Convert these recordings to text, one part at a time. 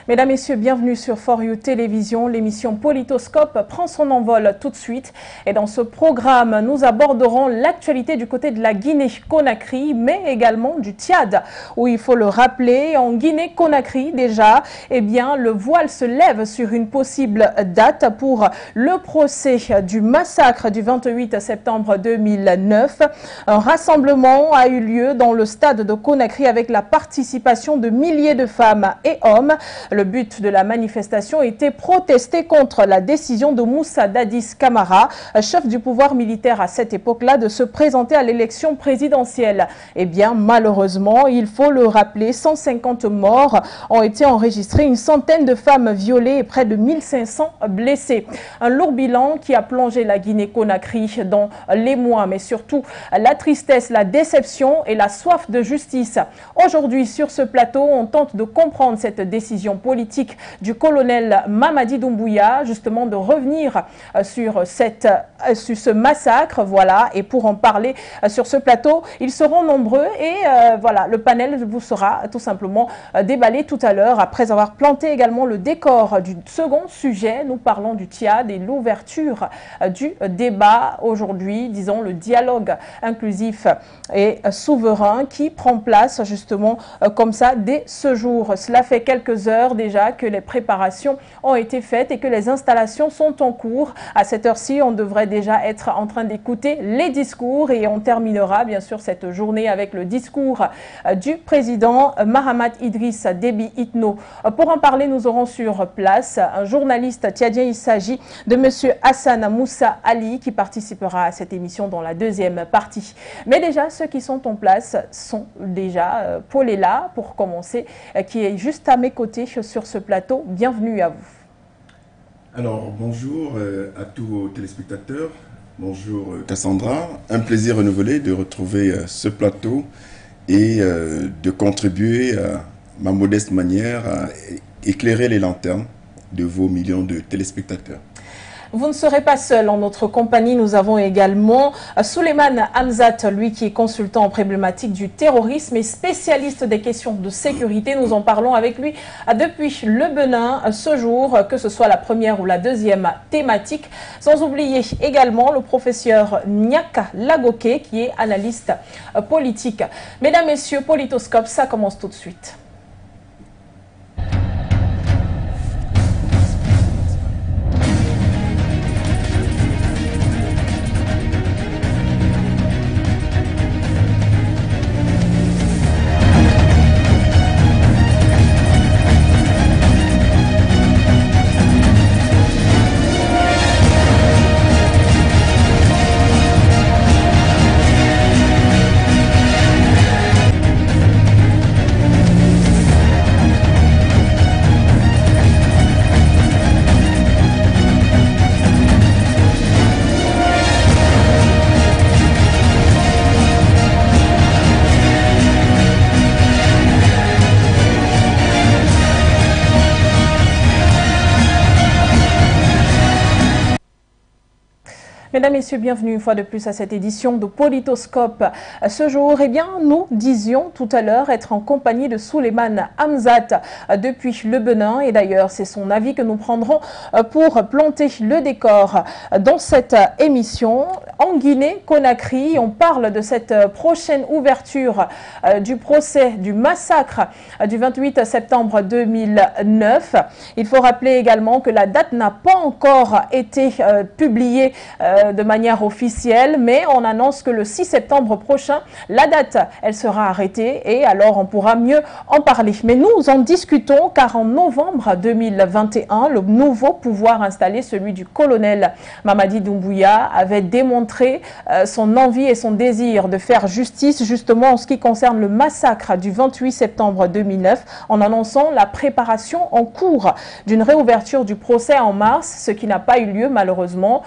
Mesdames, Messieurs, bienvenue sur For You Télévision. L'émission Politoscope prend son envol tout de suite. Et dans ce programme, nous aborderons l'actualité du côté de la Guinée-Conakry, mais également du Tchad, où il faut le rappeler, en Guinée-Conakry déjà, eh bien, le voile se lève sur une possible date pour le procès du massacre du 28 septembre 2009. Un rassemblement a eu lieu dans le stade de Conakry avec la participation de milliers de femmes et hommes. Le but de la manifestation était protester contre la décision de Moussa Dadis Camara, chef du pouvoir militaire à cette époque-là, de se présenter à l'élection présidentielle. Eh bien, malheureusement, il faut le rappeler, 150 morts ont été enregistrés, une centaine de femmes violées et près de 1500 blessés. Un lourd bilan qui a plongé la Guinée-Conakry dans l'émoi, mais surtout la tristesse, la déception et la soif de justice. Aujourd'hui, sur ce plateau, on tente de comprendre cette décision politique du colonel Mamadi Doumbouya, justement de revenir sur ce massacre, voilà, et pour en parler sur ce plateau, ils seront nombreux et voilà, le panel vous sera tout simplement déballé tout à l'heure après avoir planté également le décor du second sujet. Nous parlons du Tchad et l'ouverture du débat aujourd'hui, disons le dialogue inclusif et souverain qui prend place justement comme ça dès ce jour. Cela fait quelques heures déjà que les préparations ont été faites et que les installations sont en cours. À cette heure-ci, on devrait déjà être en train d'écouter les discours et on terminera bien sûr cette journée avec le discours du président Mahamat Idriss Déby Itno. Pour en parler, nous aurons sur place un journaliste tchadien. Il s'agit de monsieur Hassan Moussa Ali qui participera à cette émission dans la deuxième partie. Mais déjà, ceux qui sont en place sont déjà Paul est là pour commencer, qui est juste à mes côtés sur ce plateau. Bienvenue à vous. Alors, bonjour à tous vos téléspectateurs. Bonjour Cassandra. Un plaisir renouvelé de retrouver ce plateau et de contribuer à ma modeste manière à éclairer les lanternes de vos millions de téléspectateurs. Vous ne serez pas seul. En notre compagnie, nous avons également Souleymane Hamzat, lui qui est consultant en problématique du terrorisme et spécialiste des questions de sécurité. Nous en parlons avec lui depuis le Bénin ce jour, que ce soit la première ou la deuxième thématique. Sans oublier également le professeur Nyaka Lagoke qui est analyste politique. Mesdames, Messieurs, Politoscope, ça commence tout de suite. Mesdames, Messieurs, bienvenue une fois de plus à cette édition de Politoscope. Ce jour, eh bien, nous disions tout à l'heure être en compagnie de Souleymane Hamzat depuis le Bénin. Et d'ailleurs, c'est son avis que nous prendrons pour planter le décor dans cette émission. En Guinée-Conakry, on parle de cette prochaine ouverture du procès du massacre du 28 septembre 2009. Il faut rappeler également que la date n'a pas encore été publiée de manière officielle, mais on annonce que le 6 septembre prochain, la date, elle sera arrêtée et alors on pourra mieux en parler. Mais nous en discutons car en novembre 2021, le nouveau pouvoir installé, celui du colonel Mamadi Doumbouya, avait démontré son envie et son désir de faire justice justement en ce qui concerne le massacre du 28 septembre 2009 en annonçant la préparation en cours d'une réouverture du procès en mars, ce qui n'a pas eu lieu malheureusement,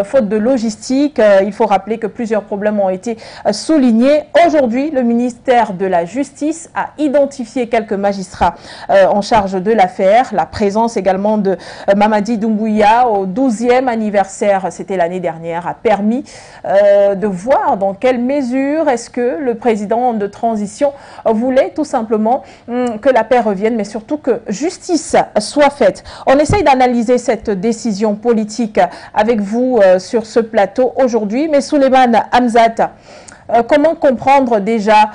faute de logistique. Il faut rappeler que plusieurs problèmes ont été soulignés. Aujourd'hui, le ministère de la Justice a identifié quelques magistrats en charge de l'affaire. La présence également de Mamadi Doumbouya au 12e anniversaire, c'était l'année dernière, a permis de voir dans quelle mesure est-ce que le président de transition voulait tout simplement que la paix revienne, mais surtout que justice soit faite. On essaye d'analyser cette décision politique avec vous sur ce plateau aujourd'hui, mais Souleymane Hamzat, comment comprendre déjà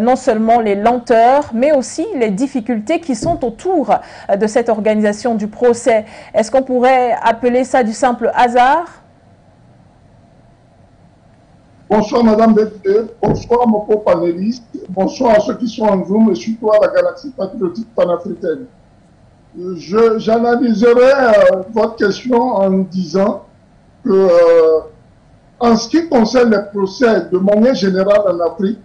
non seulement les lenteurs, mais aussi les difficultés qui sont autour de cette organisation du procès? Est-ce qu'on pourrait appeler ça du simple hasard? Bonsoir Madame Députée, bonsoir mon co-panéliste, bonsoir à ceux qui sont en Zoom et surtout à la galaxie patriotique panafricaine. J'analyserai votre question en disant que en ce qui concerne les procès de manière générale en Afrique,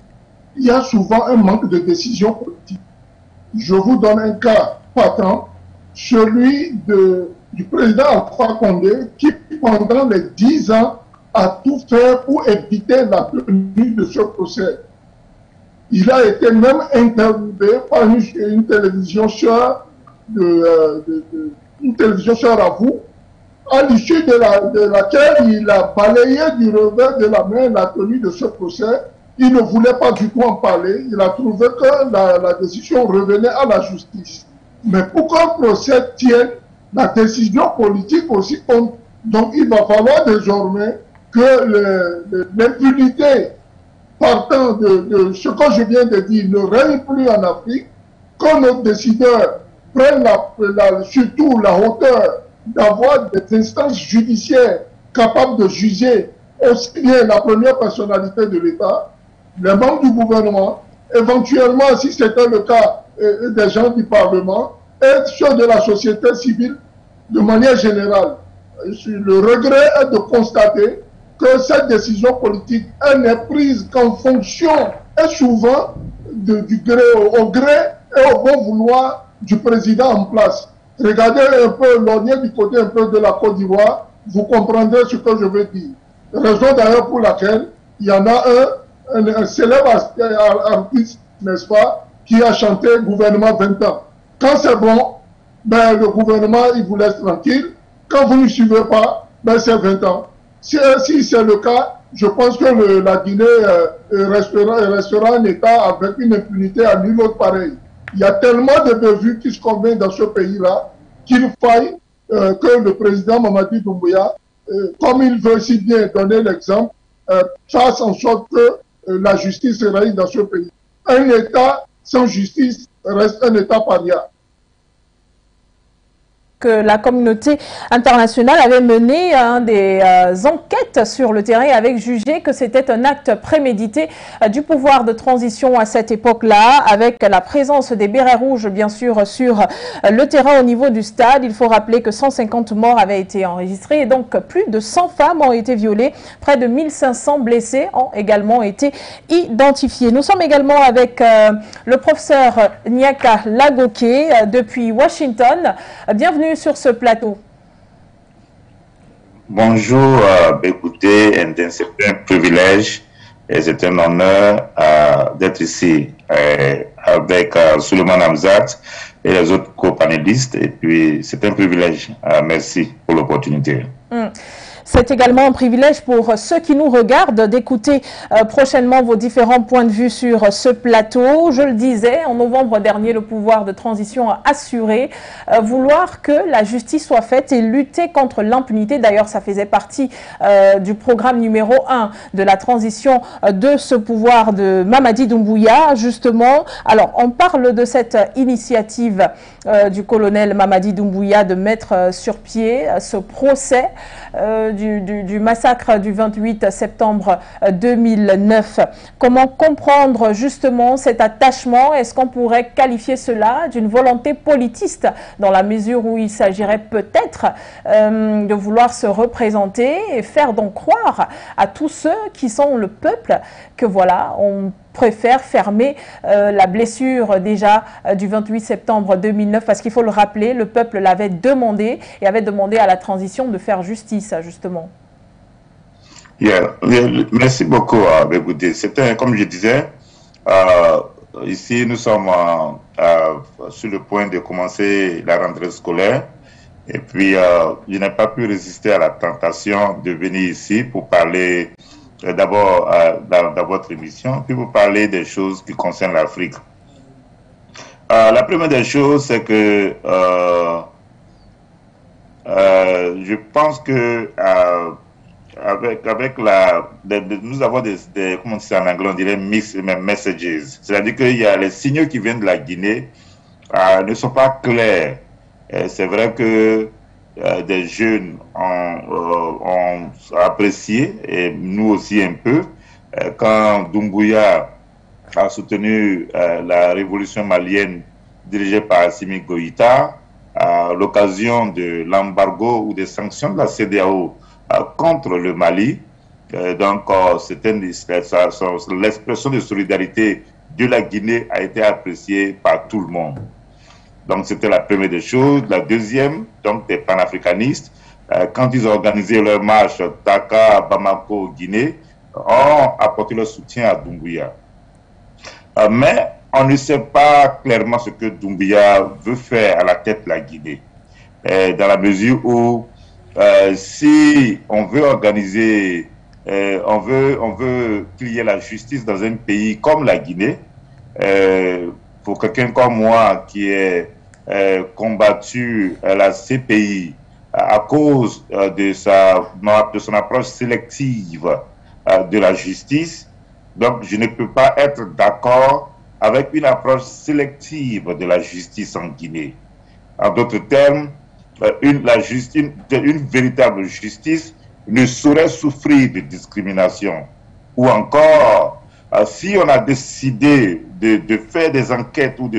il y a souvent un manque de décision politique. Je vous donne un cas patent, celui du président Alpha Condé qui pendant les 10 ans a tout fait pour éviter la tenue de ce procès. Il a été même interviewé par une télévision sœur une télévision sœur à vous, à l'issue de laquelle il a balayé du revers de la main la tenue de ce procès. Il ne voulait pas du tout en parler. Il a trouvé que la décision revenait à la justice. Mais pour qu'un procès tienne, la décision politique aussi compte. Donc il va falloir désormais que l'impunité partant de ce que je viens de dire ne règne plus en Afrique, que nos décideurs prennent surtout la hauteur d'avoir des instances judiciaires capables de juger aussi bien la première personnalité de l'État, les membres du gouvernement, éventuellement, si c'était le cas, des gens du Parlement, et ceux de la société civile de manière générale. Le regret est de constater que cette décision politique, elle n'est prise qu'en fonction et souvent au gré et au bon vouloir du président en place. Regardez un peu l'ornier du côté un peu de la Côte d'Ivoire, vous comprendrez ce que je veux dire. Raison d'ailleurs pour laquelle il y en a un célèbre artiste, n'est-ce pas, qui a chanté gouvernement 20 ans. Quand c'est bon, ben, le gouvernement il vous laisse tranquille. Quand vous ne suivez pas, ben, c'est 20 ans. Si c'est le cas, je pense que la Guinée restera un État avec une impunité à nul autre pareil. Il y a tellement de bévues qui se conviennent dans ce pays-là qu'il faille que le président Mamadi Doumbouya, comme il veut si bien donner l'exemple, fasse en sorte que la justice règne dans ce pays. Un État sans justice reste un État paria. Que la communauté internationale avait mené des enquêtes sur le terrain et avait jugé que c'était un acte prémédité du pouvoir de transition à cette époque-là, avec la présence des bérets rouges, bien sûr, sur le terrain au niveau du stade. Il faut rappeler que 150 morts avaient été enregistrés et donc plus de 100 femmes ont été violées. Près de 1500 blessés ont également été identifiés. Nous sommes également avec le professeur Nyaka Lagoké depuis Washington. Bienvenue sur ce plateau. Bonjour, écoutez, c'est un privilège et c'est un honneur d'être ici avec Souleymane Hamzat et les autres co-panélistes. Et puis, c'est un privilège. Merci pour l'opportunité. C'est également un privilège pour ceux qui nous regardent d'écouter prochainement vos différents points de vue sur ce plateau. Je le disais, en novembre dernier, le pouvoir de transition a assuré vouloir que la justice soit faite et lutter contre l'impunité. D'ailleurs, ça faisait partie du programme numéro 1 de la transition de ce pouvoir de Mamadi Doumbouya, justement. Alors, on parle de cette initiative du colonel Mamadi Doumbouya de mettre sur pied ce procès du massacre du 28 septembre 2009. Comment comprendre justement cet attachement? Est-ce qu'on pourrait qualifier cela d'une volonté politiste dans la mesure où il s'agirait peut-être de vouloir se représenter et faire donc croire à tous ceux qui sont le peuple que voilà, on préfère fermer la blessure déjà du 28 septembre 2009 parce qu'il faut le rappeler, le peuple l'avait demandé et avait demandé à la transition de faire justice justement. Merci beaucoup, Bégoudé. C'était, comme je disais, ici nous sommes sur le point de commencer la rentrée scolaire. Et puis, je n'ai pas pu résister à la tentation de venir ici pour parler d'abord dans votre émission, puis pour parler des choses qui concernent l'Afrique. La première des choses, c'est que je pense que avec nous avons comment on dit ça en anglais, on dirait mixed messages. C'est-à-dire qu'il y a les signaux qui viennent de la Guinée ne sont pas clairs. C'est vrai que des jeunes ont apprécié, et nous aussi un peu, quand Doumbouya a soutenu la révolution malienne dirigée par Assimi Goïta à l'occasion de l'embargo ou des sanctions de la CEDEAO contre le Mali. Donc, c'était l'expression de solidarité de la Guinée a été appréciée par tout le monde. Donc, c'était la première des choses. La deuxième, donc, des panafricanistes, quand ils ont organisé leur marche Dakar, Bamako, Guinée, ont apporté leur soutien à Doumbouya. Mais on ne sait pas clairement ce que Doumbouya veut faire à la tête de la Guinée. Dans la mesure où, si on veut organiser, on veut qu'il y ait la justice dans un pays comme la Guinée, pour quelqu'un comme moi qui est combattu la CPI à cause de son approche sélective de la justice, donc je ne peux pas être d'accord avec une approche sélective de la justice en Guinée. En d'autres termes, une véritable justice ne saurait souffrir de discrimination. Ou encore, si on a décidé de faire des enquêtes ou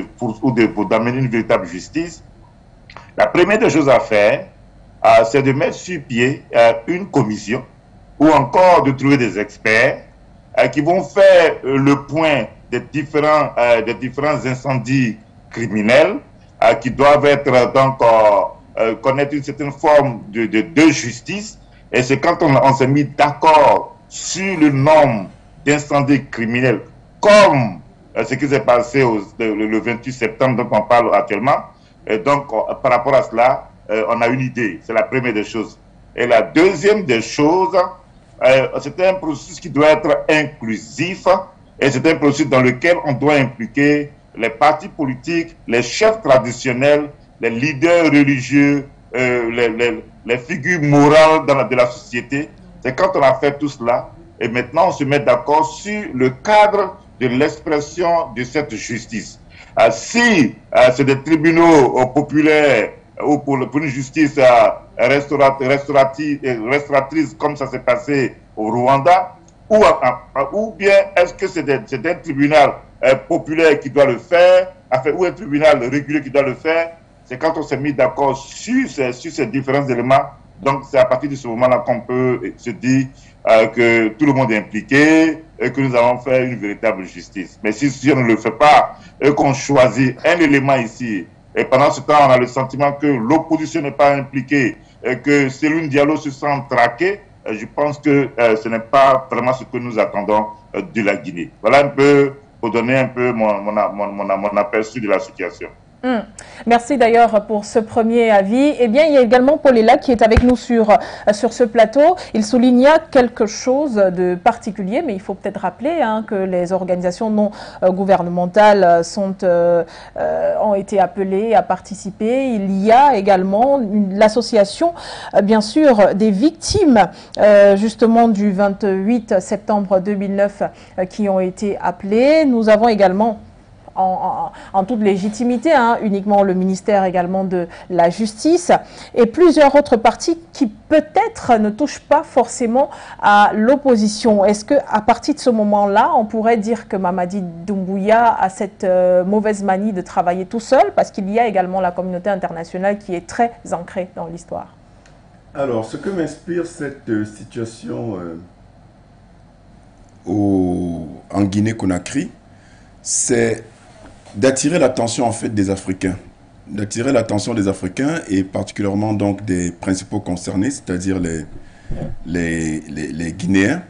d'amener une véritable justice, la première des choses à faire, c'est de mettre sur pied une commission ou encore de trouver des experts qui vont faire le point des différents incendies criminels qui doivent être donc connaître une certaine forme de justice. Et c'est quand on s'est mis d'accord sur le nombre d'incendies criminels, comme ce qui s'est passé le 28 septembre, dont on parle actuellement. Et donc, par rapport à cela, on a une idée. C'est la première des choses. Et la deuxième des choses, c'est un processus qui doit être inclusif, et c'est un processus dans lequel on doit impliquer les partis politiques, les chefs traditionnels, les leaders religieux, les figures morales de la société. C'est quand on a fait tout cela, et maintenant on se met d'accord sur le cadre de l'expression de cette justice. Si c'est des tribunaux populaires ou pour une justice restauratrice comme ça s'est passé au Rwanda, ou bien est-ce que c'est un tribunal populaire qui doit le faire, ou un tribunal régulier qui doit le faire? C'est quand on s'est mis d'accord sur ces différents éléments. Donc c'est à partir de ce moment-là qu'on peut se dire que tout le monde est impliqué et que nous allons faire une véritable justice. Mais si on ne le fait pas et qu'on choisit un élément ici, et pendant ce temps on a le sentiment que l'opposition n'est pas impliquée et que Cellou Diallo se sent traqué, je pense que ce n'est pas vraiment ce que nous attendons de la Guinée. Voilà un peu, pour donner un peu mon aperçu de la situation. Merci d'ailleurs pour ce premier avis. Eh bien, il y a également Paul Ella qui est avec nous sur ce plateau. Il souligna quelque chose de particulier, mais il faut peut-être rappeler que les organisations non gouvernementales ont été appelées à participer. Il y a également l'association, bien sûr, des victimes justement du 28 septembre 2009 qui ont été appelées. Nous avons également en toute légitimité, uniquement le ministère également de la Justice et plusieurs autres partis qui peut-être ne touchent pas forcément à l'opposition. Est-ce qu'à partir de ce moment-là, on pourrait dire que Mamadi Doumbouya a cette mauvaise manie de travailler tout seul, parce qu'il y a également la communauté internationale qui est très ancrée dans l'histoire? Alors, ce que m'inspire cette situation en Guinée-Conakry, c'est d'attirer l'attention en fait des Africains, et particulièrement donc des principaux concernés, c'est-à-dire les Guinéens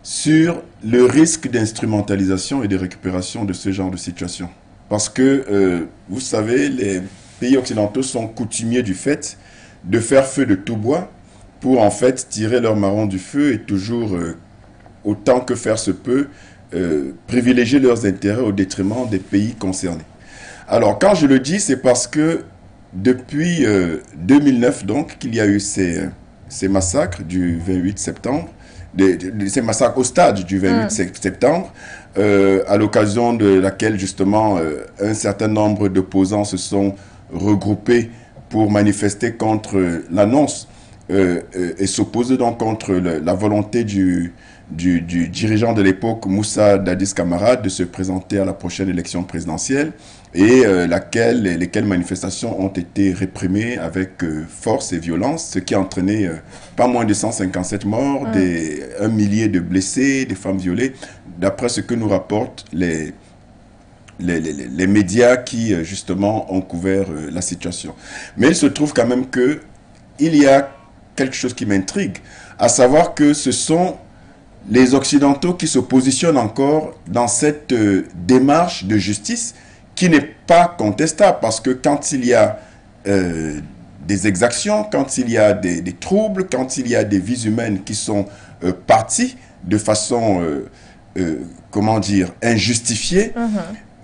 sur le risque d'instrumentalisation et de récupération de ce genre de situation. Parce que, vous savez, les pays occidentaux sont coutumiers du fait de faire feu de tout bois pour en fait tirer leur marron du feu et toujours, autant que faire se peut, privilégier leurs intérêts au détriment des pays concernés. Alors, quand je le dis, c'est parce que depuis 2009, donc, qu'il y a eu ces massacres du 28 septembre, ces massacres au stade du 28 septembre, à l'occasion de laquelle, justement, un certain nombre d'opposants se sont regroupés pour manifester contre l'annonce et s'opposer donc contre la volonté du dirigeant de l'époque, Moussa Dadis Camara, de se présenter à la prochaine élection présidentielle, et lesquelles manifestations ont été réprimées avec force et violence, ce qui a entraîné pas moins de 157 morts, 1 millier de blessés, des femmes violées, d'après ce que nous rapportent les médias qui, justement, ont couvert la situation. Mais il se trouve quand même qu'il y a quelque chose qui m'intrigue, à savoir que ce sont les Occidentaux qui se positionnent encore dans cette démarche de justice qui n'est pas contestable, parce que quand il y a des exactions, quand il y a des troubles, quand il y a des vies humaines qui sont parties de façon, comment dire, injustifiée,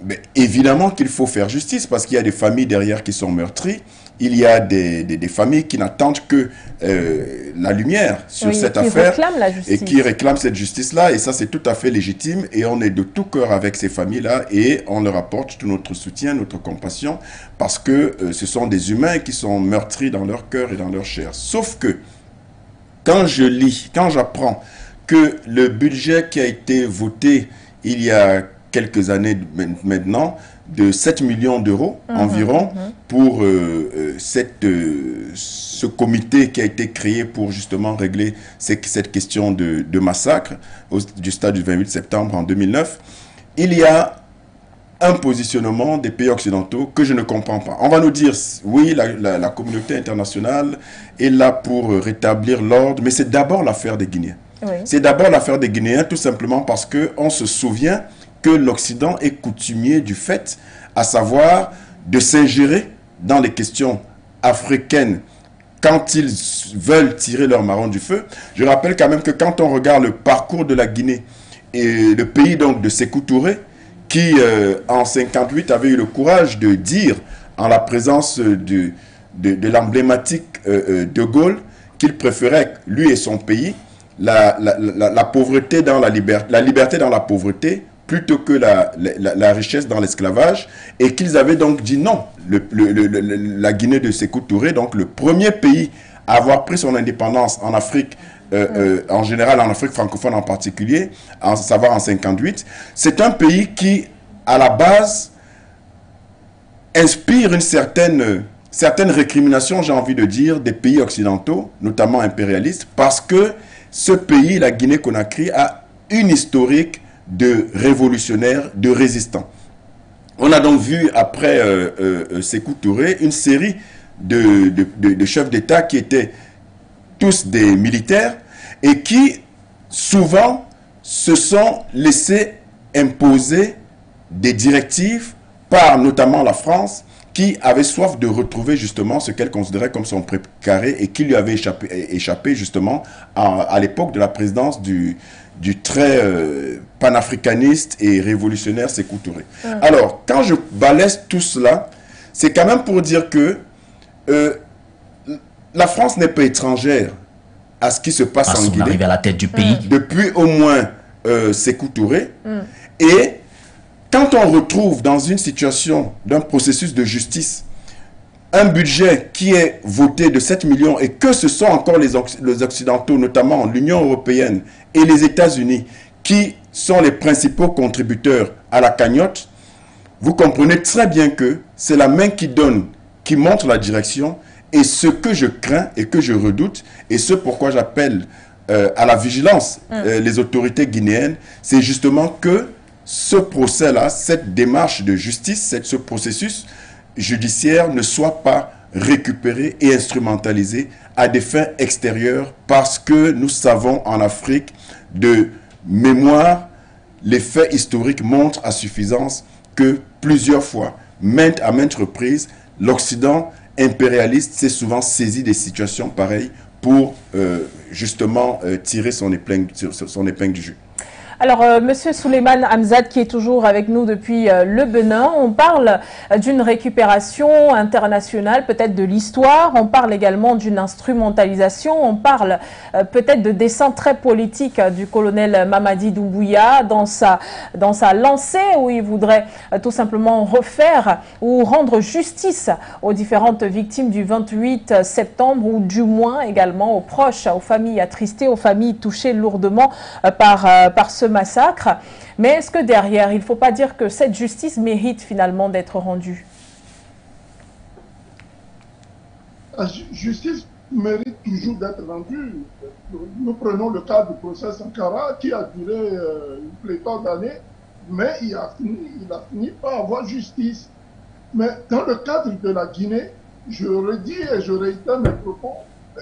mais évidemment qu'il faut faire justice, parce qu'il y a des familles derrière qui sont meurtries. Il y a des familles qui n'attendent que la lumière sur cette affaire et qui réclament cette justice-là. Et ça, c'est tout à fait légitime. Et on est de tout cœur avec ces familles-là et on leur apporte tout notre soutien, notre compassion, parce que ce sont des humains qui sont meurtris dans leur cœur et dans leur chair. Sauf que quand je lis, quand j'apprends que le budget qui a été voté il y a quelques années maintenant, de 7 millions d'euros environ pour ce comité qui a été créé pour justement régler cette question de massacre du stade du 28 septembre en 2009. Il y a un positionnement des pays occidentaux que je ne comprends pas. On va nous dire, oui, la communauté internationale est là pour rétablir l'ordre, mais c'est d'abord l'affaire des Guinéens. Oui. C'est d'abord l'affaire des Guinéens, tout simplement parce qu'on se souvient que l'Occident est coutumier du fait, à savoir de s'ingérer dans les questions africaines quand ils veulent tirer leur marron du feu. Je rappelle quand même que quand on regarde le parcours de la Guinée et le pays donc de Sékou Touré, qui en 58 avait eu le courage de dire, en la présence de l'emblématique De Gaulle, qu'il préférait, lui et son pays, la pauvreté dans la liberté dans la pauvreté, plutôt que la richesse dans l'esclavage, et qu'ils avaient donc dit non. La Guinée de Sékou Touré, donc le premier pays à avoir pris son indépendance en Afrique, en général en Afrique francophone en particulier, à savoir en 58, c'est un pays qui, à la base, inspire une certaine récrimination, j'ai envie de dire, des pays occidentaux, notamment impérialistes, parce que ce pays, la Guinée-Conakry, a une historique de révolutionnaires, de résistants. On a donc vu, après Sékou Touré, une série de chefs d'État qui étaient tous des militaires et qui, souvent, se sont laissés imposer des directives par notamment la France, qui avait soif de retrouver justement ce qu'elle considérait comme son précaré et qui lui avait échappé justement à l'époque de la présidence du très panafricaniste et révolutionnaire Sékou Touré. Alors, quand je balaise tout cela, c'est quand même pour dire que la France n'est pas étrangère à ce qui se passe en Guinée. Arrive à la tête du pays. Depuis au moins Sékou Touré. Et quand on retrouve dans une situation d'un processus de justice un budget qui est voté de 7 millions et que ce sont encore les Occidentaux, notamment l'Union européenne et les États-Unis, qui sont les principaux contributeurs à la cagnotte, vous comprenez très bien que c'est la main qui donne, qui montre la direction. Et ce que je crains et que je redoute, et ce pourquoi j'appelle à la vigilance les autorités guinéennes, c'est justement que ce procès-là, cette démarche de justice, ce processus judiciaire ne soit pas récupérés et instrumentalisés à des fins extérieures parce que nous savons en Afrique de mémoire, les faits historiques montrent à suffisance que plusieurs fois, à maintes reprises, l'Occident impérialiste s'est souvent saisi des situations pareilles pour justement tirer son épingle du jeu. Alors, Monsieur Souleymane Hamzat, qui est toujours avec nous depuis le Bénin, on parle d'une récupération internationale, peut-être de l'histoire, on parle également d'une instrumentalisation, on parle peut-être de dessein très politique du colonel Mamadi Doumbouya dans sa lancée où il voudrait tout simplement refaire ou rendre justice aux différentes victimes du 28 septembre ou du moins également aux proches, aux familles attristées, aux familles touchées lourdement par ce massacre. Mais est-ce que derrière, il ne faut pas dire que cette justice mérite finalement d'être rendue? La justice mérite toujours d'être rendue. Nous prenons le cas du procès Sankara qui a duré une pléthore d'années, mais il a fini par avoir justice. Mais dans le cadre de la Guinée, je redis et je réitère mes propos,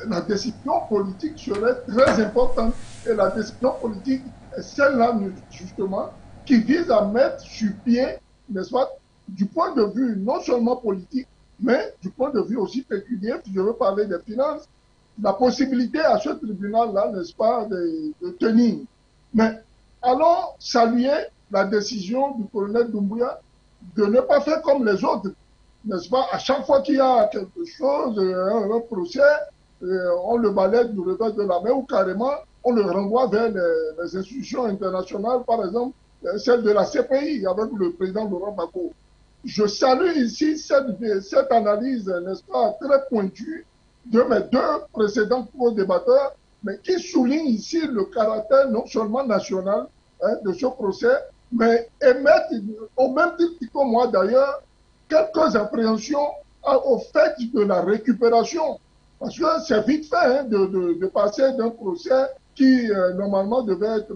la décision politique serait très importante. Et la décision politique est celle-là, justement, qui vise à mettre sur pied, n'est-ce pas, du point de vue non seulement politique, mais du point de vue aussi pécuniaire, si je veux parler des finances, la possibilité à ce tribunal-là, n'est-ce pas, de tenir. Mais allons saluer la décision du colonel Doumbouya de ne pas faire comme les autres, n'est-ce pas, à chaque fois qu'il y a quelque chose, un procès, on le balaye du revers de la main ou carrément on le renvoie vers les institutions internationales, par exemple celle de la CPI avec le président Laurent Gbagbo. Je salue ici cette analyse, n'est-ce pas, très pointue de mes deux précédents co-débatteurs, mais qui souligne ici le caractère non seulement national de ce procès, mais émettent, au même titre que moi d'ailleurs, quelques appréhensions au fait de la récupération. Parce que c'est vite fait de passer d'un procès qui normalement devait être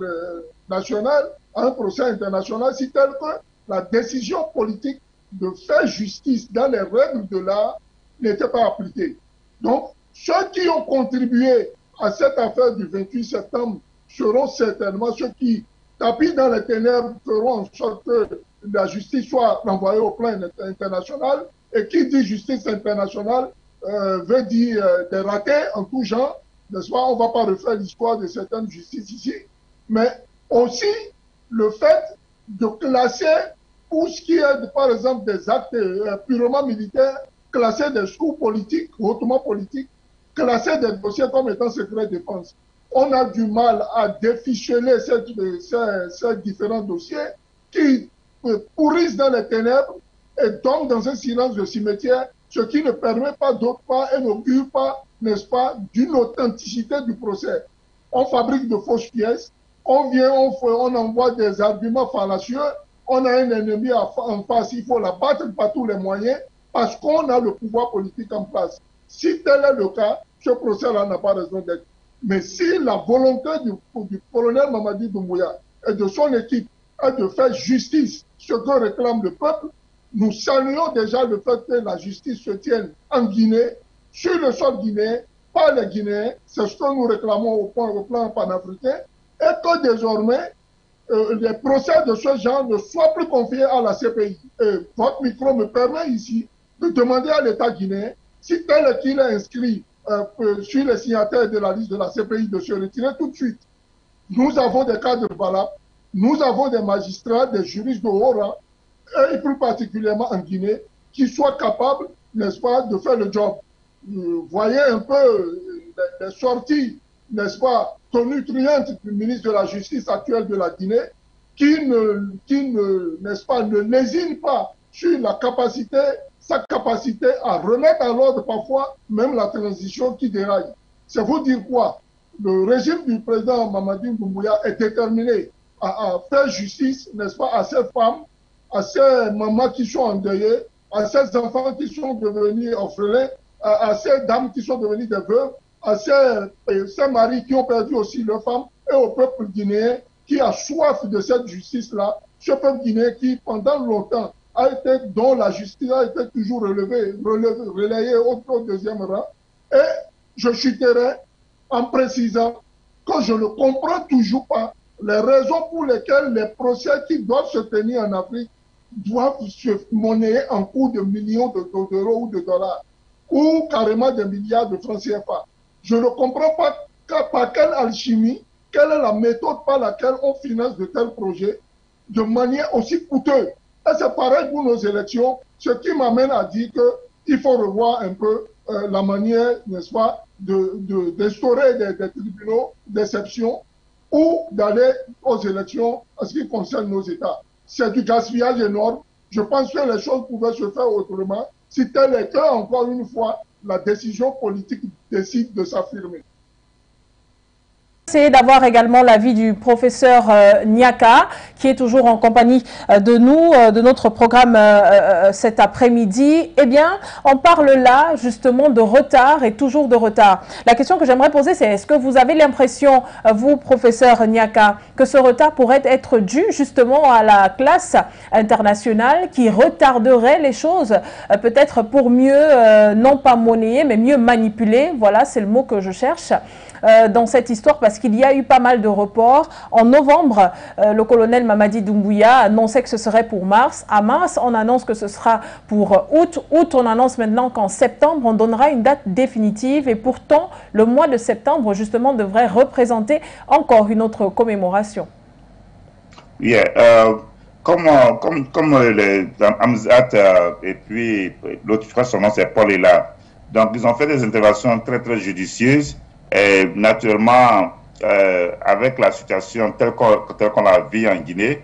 national à un procès international, si tel que la décision politique de faire justice dans les règles de l'art n'était pas appliquée. Donc, ceux qui ont contribué à cette affaire du 28 septembre seront certainement ceux qui, tapis dans les ténèbres, feront en sorte que la justice soit renvoyée au plan international. Et qui dit justice internationale veut dire des ratés en tout genre, n'est-ce pas? On ne va pas refaire l'histoire de certaines justices ici, mais aussi le fait de classer pour ce qui est, par exemple, des actes purement militaires, classer des coups politiques, hautement politiques, classer des dossiers comme étant secret défense. On a du mal à déficeler ces différents dossiers qui pourrissent dans les ténèbres et tombent dans un silence de cimetière, ce qui ne permet pas d'autre part et n'augure pas, n'est-ce pas, d'une authenticité du procès. On fabrique de fausses pièces, on vient, on envoie des arguments fallacieux, on a un ennemi en face, il faut l'abattre par tous les moyens parce qu'on a le pouvoir politique en place. Si tel est le cas, ce procès-là n'a pas raison d'être. Mais si la volonté du colonel Mamadi Doumbouya et de son équipe est de faire justice, ce que réclame le peuple, nous saluons déjà le fait que la justice se tienne en Guinée, sur le sol guinéen, par les Guinéens, c'est ce que nous réclamons au plan panafricain, et que désormais, les procès de ce genre ne soient plus confiés à la CPI. Et votre micro me permet ici de demander à l'État guinéen, si tel qu'il est inscrit sur les signataires de la liste de la CPI, de se retirer tout de suite. Nous avons des cadres valables, nous avons des magistrats, des juristes de haut rang, et plus particulièrement en Guinée, qui soient capables, n'est-ce pas, de faire le job. Voyez un peu les sorties, n'est-ce pas, tonitruantes du ministre de la Justice actuel de la Guinée, qui n'est-ce pas, ne lésine pas sur sa capacité à remettre à l'ordre parfois même la transition qui déraille. C'est vous dire quoi? Le régime du président Mamadi Doumbouya est déterminé à faire justice, n'est-ce pas, à ces femmes, à ces mamans qui sont endeuillées, à ces enfants qui sont devenus orphelins, à ces dames qui sont devenues des veuves, à ces maris qui ont perdu aussi leurs femmes, et au peuple guinéen qui a soif de cette justice-là, ce peuple guinéen qui, pendant longtemps, dont la justice a été toujours relayée au deuxième rang. Et je chuterai en précisant que je ne comprends toujours pas les raisons pour lesquelles les procès qui doivent se tenir en Afrique doivent se monnayer en cours de millions d'euros ou de dollars, ou carrément des milliards de francs CFA. Je ne comprends pas par quelle alchimie, quelle est la méthode par laquelle on finance de tels projets de manière aussi coûteuse. Et c'est pareil pour nos élections, ce qui m'amène à dire qu'il faut revoir un peu la manière, n'est-ce pas, d'instaurer des tribunaux d'exception ou d'aller aux élections en ce qui concerne nos États. C'est du gaspillage énorme. Je pense que les choses pouvaient se faire autrement si tel était, encore une fois, la décision politique décide de s'affirmer. Essayer d'avoir également l'avis du professeur Niaka, qui est toujours en compagnie de nous, de notre programme cet après-midi. Eh bien, on parle là justement de retard et toujours de retard. La question que j'aimerais poser, c'est est-ce que vous avez l'impression, vous, professeur Niaka, que ce retard pourrait être dû justement à la classe internationale qui retarderait les choses, peut-être pour mieux, non pas monnayer, mais mieux manipuler, voilà, c'est le mot que je cherche, dans cette histoire, parce qu'il y a eu pas mal de reports. En novembre, le colonel Mamadi Doumbouya annonçait que ce serait pour mars. À mars, on annonce que ce sera pour août. Août, on annonce maintenant qu'en septembre, on donnera une date définitive. Et pourtant, le mois de septembre, justement, devrait représenter encore une autre commémoration. Yeah, comme Amzat et puis l'autre, je crois son nom c'est Paul est là. Donc, ils ont fait des interventions très, très judicieuses. Et naturellement, avec la situation telle qu'on la vit en Guinée,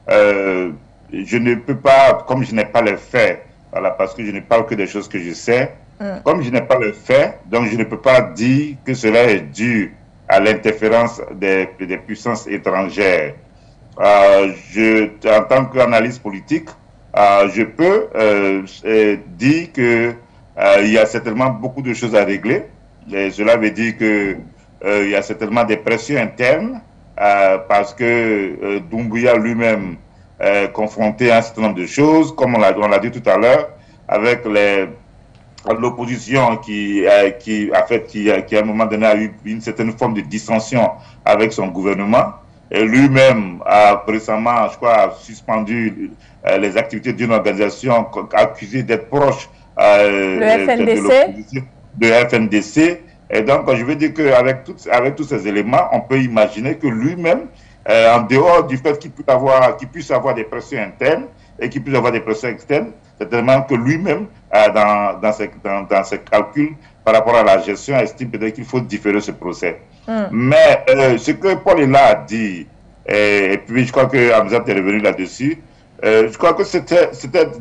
je ne peux pas, comme je n'ai pas les faits, voilà, parce que je ne parle que des choses que je sais, comme je n'ai pas les faits, donc je ne peux pas dire que cela est dû à l'interférence des puissances étrangères. En tant qu'analyste politique, je peux dire que il y a certainement beaucoup de choses à régler. Et cela veut dire que il y a certainement des pressions internes parce que Doumbouya lui-même est confronté à un certain nombre de choses, comme on l'a dit tout à l'heure, avec l'opposition qui à un moment donné a eu une certaine forme de dissension avec son gouvernement. Et lui-même a récemment, je crois, suspendu les activités d'une organisation accusée d'être proche de FNDC. Et donc, je veux dire qu'avec tous ces éléments, on peut imaginer que lui-même, en dehors du fait qu'il puisse avoir des pressions internes et qu'il puisse avoir des pressions externes, certainement que lui-même, dans ses calculs par rapport à la gestion, estime peut-être qu'il faut différer ce procès. Mais ce que Paul est là a dit, et puis je crois que Amzat est revenu là-dessus, je crois que c'était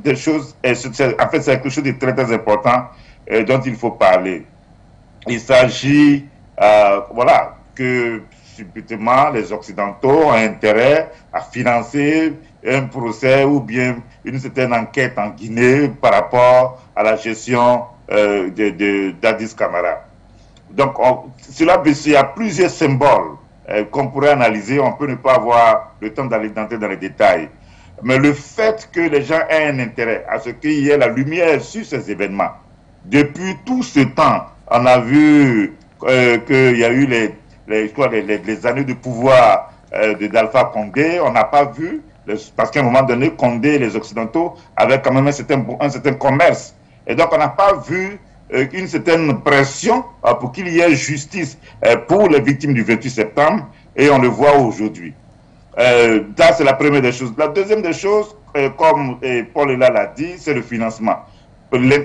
des choses, en fait c'est quelque chose de très très important dont il faut parler. Il s'agit, voilà, que subitement les Occidentaux ont intérêt à financer un procès ou bien une certaine enquête en Guinée par rapport à la gestion d'Addis Camara. Donc, il y a plusieurs symboles qu'on pourrait analyser. On peut ne pas avoir le temps d'entrer dans les détails. Mais le fait que les gens aient un intérêt à ce qu'il y ait la lumière sur ces événements, depuis tout ce temps, on a vu qu'il y a eu les années de pouvoir d'Alpha Condé. On n'a pas vu, parce qu'à un moment donné, Condé et les Occidentaux avaient quand même un certain commerce. Et donc, on n'a pas vu une certaine pression pour qu'il y ait justice pour les victimes du 28 septembre. Et on le voit aujourd'hui. Ça, c'est la première des choses. La deuxième des choses, comme Paul l'a dit, c'est le financement. Le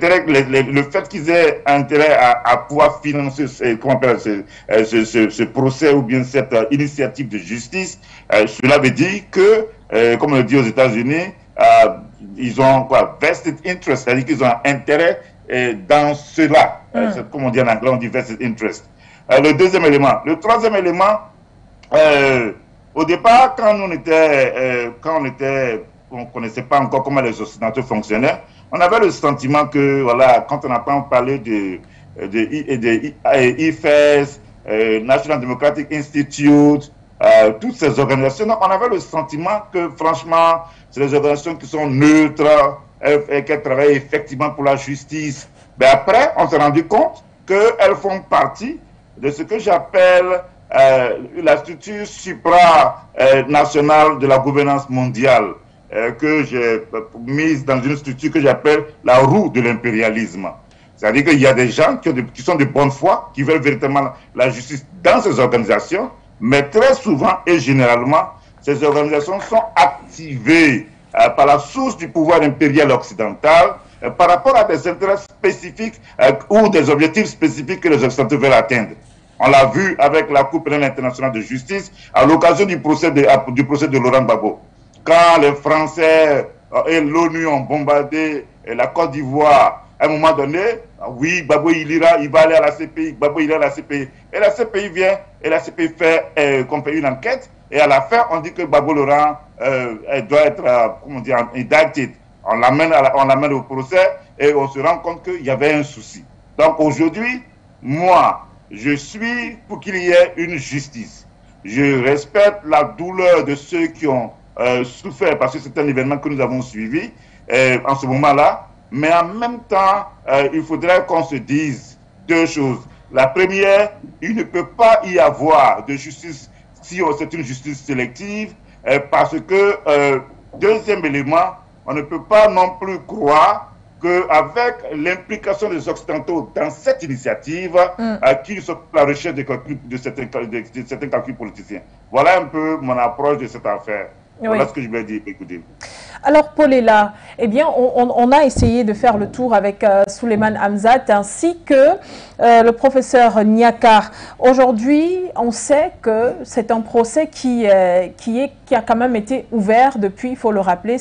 fait qu'ils aient intérêt à pouvoir financer ce procès ou bien cette initiative de justice, cela veut dire que, comme on le dit aux États-Unis, ils ont vested interest, c'est-à-dire qu'ils ont intérêt dans cela. Comme on dit en anglais, on dit vested interest. Le deuxième élément. Le troisième élément, au départ, quand on ne connaissait pas encore comment les Occidentaux fonctionnaient, on avait le sentiment que, voilà, quand on entend parler de IFES, National Democratic Institute, toutes ces organisations. Donc, on avait le sentiment que, franchement, c'est des organisations qui sont neutres et qu'elles travaillent effectivement pour la justice. Mais après, on s'est rendu compte qu'elles font partie de ce que j'appelle la structure supranationale de la gouvernance mondiale, que j'ai mise dans une structure que j'appelle la roue de l'impérialisme. C'est-à-dire qu'il y a des gens qui sont de bonne foi, qui veulent véritablement la justice dans ces organisations, mais très souvent et généralement, ces organisations sont activées par la source du pouvoir impérial occidental par rapport à des intérêts spécifiques ou des objectifs spécifiques que les Occidentaux veulent atteindre. On l'a vu avec la Cour pénale internationale de justice à l'occasion du procès de Laurent Gbagbo. Quand les Français et l'ONU ont bombardé la Côte d'Ivoire, à un moment donné, oui, Gbagbo il va aller à la CPI, Gbagbo il ira à la CPI. Et la CPI vient, et la CPI fait qu'on fait une enquête, et à la fin, on dit que Gbagbo Laurent doit être, comment dire, indicted. On l'amène au procès, et on se rend compte qu'il y avait un souci. Donc aujourd'hui, moi, je suis pour qu'il y ait une justice. Je respecte la douleur de ceux qui ont souffert, parce que c'est un événement que nous avons suivi en ce moment-là. Mais en même temps, il faudrait qu'on se dise deux choses. La première, il ne peut pas y avoir de justice si c'est une justice sélective, parce que, deuxième élément, on ne peut pas non plus croire qu'avec l'implication des Occidentaux dans cette initiative, qu'ils sont à la recherche de certains calculs politiciens. Voilà un peu mon approche de cette affaire. Oui. Voilà ce que je vais dire. Écoutez. Alors, Paulela, eh bien, on a essayé de faire le tour avec Souleymane Hamzat ainsi que le professeur Niaka. Aujourd'hui, on sait que c'est un procès qui a quand même été ouvert depuis, il faut le rappeler,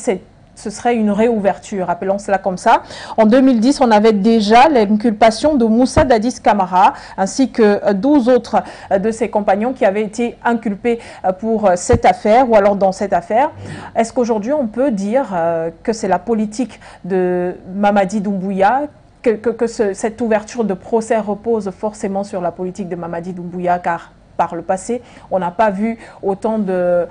ce serait une réouverture, appelons cela comme ça. En 2010, on avait déjà l'inculpation de Moussa Dadis Camara ainsi que 12 autres de ses compagnons qui avaient été inculpés pour cette affaire ou alors dans cette affaire. Est-ce qu'aujourd'hui, on peut dire que c'est la politique de Mamadi Doumbouya, que cette ouverture de procès repose forcément sur la politique de Mamadi Doumbouya, car par le passé, on n'a pas vu autant de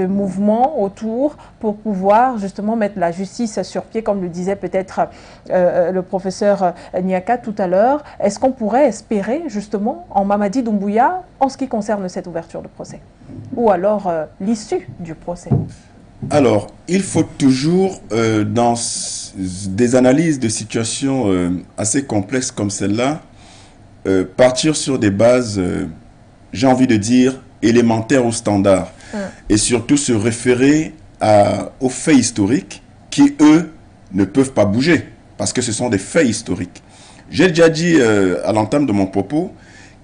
mouvements autour pour pouvoir justement mettre la justice sur pied, comme le disait peut-être le professeur Niaka tout à l'heure. Est-ce qu'on pourrait espérer justement en Mamadi Doumbouya en ce qui concerne cette ouverture de procès? Ou alors l'issue du procès? Alors, il faut toujours, dans des analyses de situations assez complexes comme celle-là, partir sur des bases, j'ai envie de dire, élémentaires ou standards. Et surtout se référer aux faits historiques qui, eux, ne peuvent pas bouger. Parce que ce sont des faits historiques. J'ai déjà dit à l'entame de mon propos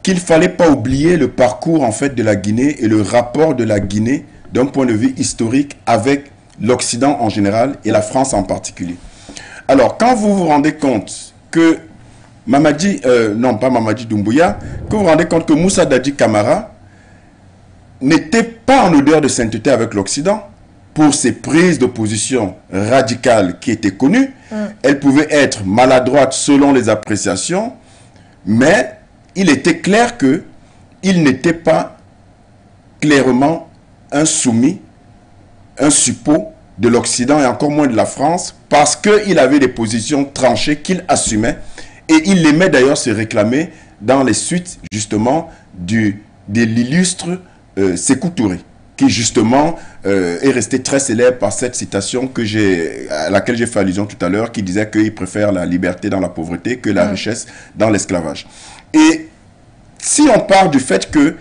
qu'il ne fallait pas oublier le parcours en fait de la Guinée et le rapport de la Guinée d'un point de vue historique avec l'Occident en général et la France en particulier. Alors, quand vous vous rendez compte que non pas Mamadi Doumbouya, que vous vous rendez compte que Moussa Dadis Camara n'était pas en odeur de sainteté avec l'Occident pour ses prises de position radicales qui étaient connues. Elles pouvaient être maladroites selon les appréciations, mais il était clair qu'il n'était pas clairement un soumis, un suppôt de l'Occident et encore moins de la France, parce qu'il avait des positions tranchées qu'il assumait. Et il aimait d'ailleurs se réclamer dans les suites, justement, de l'illustre Sékou Touré, qui, justement, est resté très célèbre par cette citation à laquelle j'ai fait allusion tout à l'heure, qui disait qu'il préfère la liberté dans la pauvreté que la richesse dans l'esclavage. Et si on part du fait que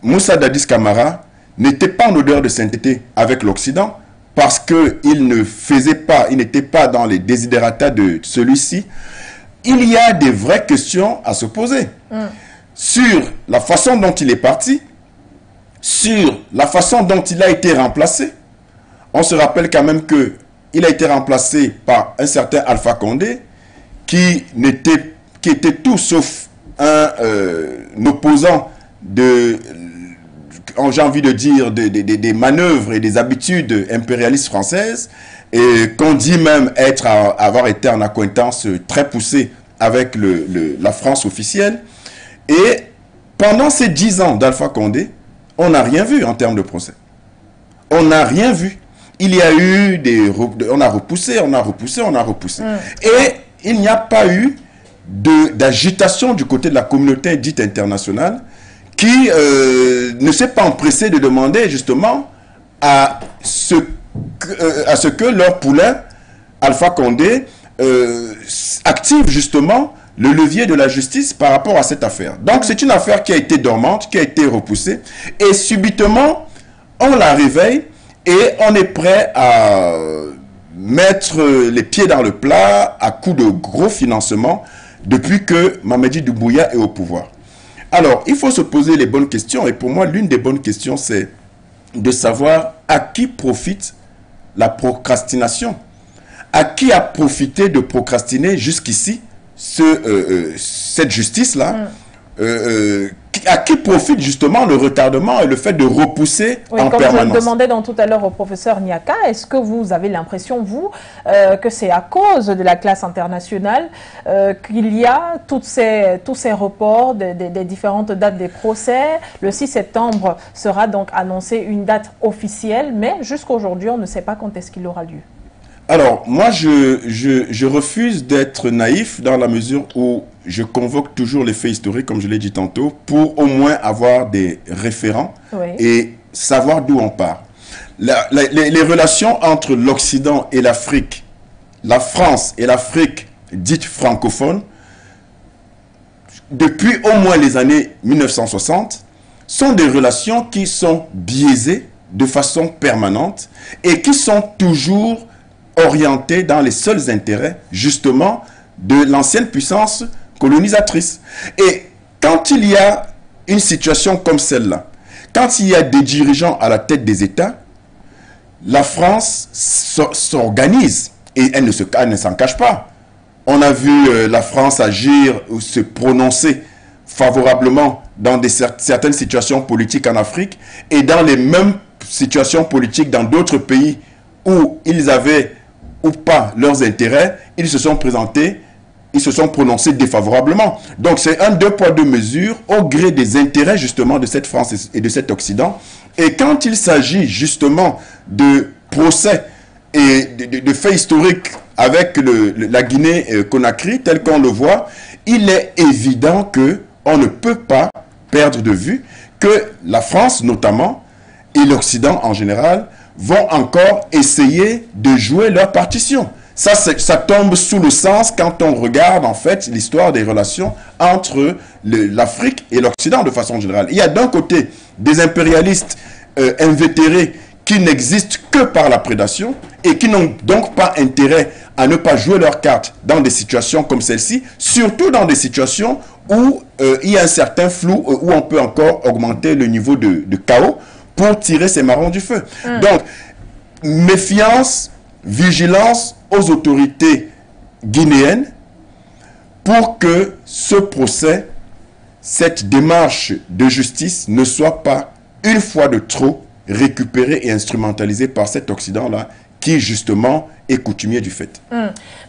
Moussa Dadis Camara n'était pas en odeur de sainteté avec l'Occident, parce qu'il n'était pas dans les desiderata de celui-ci, il y a des vraies questions à se poser sur la façon dont il est parti, sur la façon dont il a été remplacé. On se rappelle quand même qu'il a été remplacé par un certain Alpha Condé qui était tout sauf un opposant j'ai envie de dire, des manœuvres et des habitudes impérialistes françaises, et qu'on dit même avoir été en accointance très poussée avec la France officielle. Et pendant ces 10 ans d'Alpha Condé, on n'a rien vu en termes de procès. On n'a rien vu. Il y a eu on a repoussé. Et il n'y a pas eu d'agitation du côté de la communauté dite internationale qui ne s'est pas empressé de demander justement à ce que leur poulain, Alpha Condé, active justement le levier de la justice par rapport à cette affaire. Donc c'est une affaire qui a été dormante, qui a été repoussée, et subitement on la réveille et on est prêt à mettre les pieds dans le plat à coup de gros financement depuis que Mamadi Doumbouya est au pouvoir. Alors il faut se poser les bonnes questions, et pour moi l'une des bonnes questions c'est de savoir à qui profite la procrastination. À qui a profité de procrastiner jusqu'ici cette justice-là, à qui profite justement le retardement et le fait de repousser en permanence. Comme je le demandais tout à l'heure au professeur Niaka, est-ce que vous avez l'impression, vous, que c'est à cause de la classe internationale qu'il y a tous ces reports des différentes dates des procès? Le 6 septembre sera donc annoncé une date officielle, mais jusqu'à aujourd'hui, on ne sait pas quand est-ce qu'il aura lieu. Alors, moi, je refuse d'être naïf dans la mesure où je convoque toujours les faits historiques, comme je l'ai dit tantôt, pour au moins avoir des référents et savoir d'où on part. Les relations entre l'Occident et l'Afrique, la France et l'Afrique dite francophone, depuis au moins les années 1960, sont des relations qui sont biaisées de façon permanente et qui sont toujours orienté dans les seuls intérêts, justement, de l'ancienne puissance colonisatrice. Et quand il y a une situation comme celle-là, quand il y a des dirigeants à la tête des États, la France s'organise et elle ne s'en cache pas. On a vu la France agir ou se prononcer favorablement dans certaines situations politiques en Afrique et dans les mêmes situations politiques dans d'autres pays où ils avaient ou pas leurs intérêts, ils se sont présentés, ils se sont prononcés défavorablement. Donc c'est un deux poids deux mesures au gré des intérêts justement de cette France et de cet Occident. Et quand il s'agit justement de procès et de faits historiques avec la Guinée-Conakry, tel qu'on le voit, il est évident qu'on ne peut pas perdre de vue que la France notamment et l'Occident en général vont encore essayer de jouer leur partition. Ça tombe sous le sens quand on regarde en fait l'histoire des relations entre l'Afrique et l'Occident de façon générale. Il y a d'un côté des impérialistes invétérés qui n'existent que par la prédation et qui n'ont donc pas intérêt à ne pas jouer leurs cartes dans des situations comme celle-ci, surtout dans des situations où il y a un certain flou, où on peut encore augmenter le niveau de chaos pour tirer ces marrons du feu. Donc, méfiance, vigilance aux autorités guinéennes pour que ce procès, cette démarche de justice ne soit pas une fois de trop récupérée et instrumentalisée par cet Occident-là qui justement est coutumier du fait.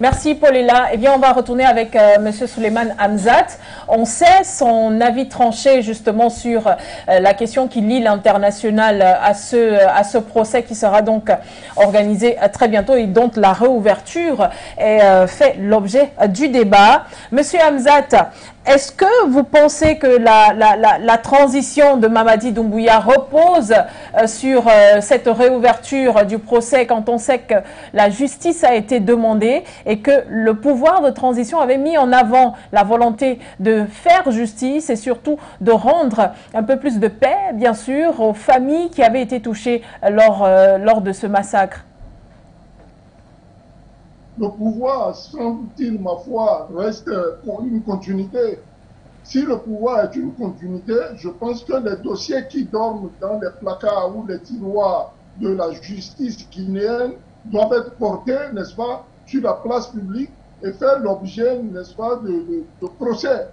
Merci Paulilla. Eh bien, on va retourner avec M. Souleymane Hamzat. On sait son avis tranché justement sur la question qui lie l'international à ce procès qui sera donc organisé très bientôt et dont la réouverture est fait l'objet du débat. Monsieur Hamzat, est-ce que vous pensez que la transition de Mamadi Doumbouya repose sur cette réouverture du procès quand on sait que la justice a été demandée et que le pouvoir de transition avait mis en avant la volonté de faire justice et surtout de rendre un peu plus de paix, bien sûr, aux familles qui avaient été touchées lors de ce massacre? Le pouvoir, semble-t-il, ma foi, reste une continuité. Si le pouvoir est une continuité, je pense que les dossiers qui dorment dans les placards ou les tiroirs de la justice guinéenne doivent être portés, n'est-ce pas, sur la place publique et faire l'objet, n'est-ce pas, de procès.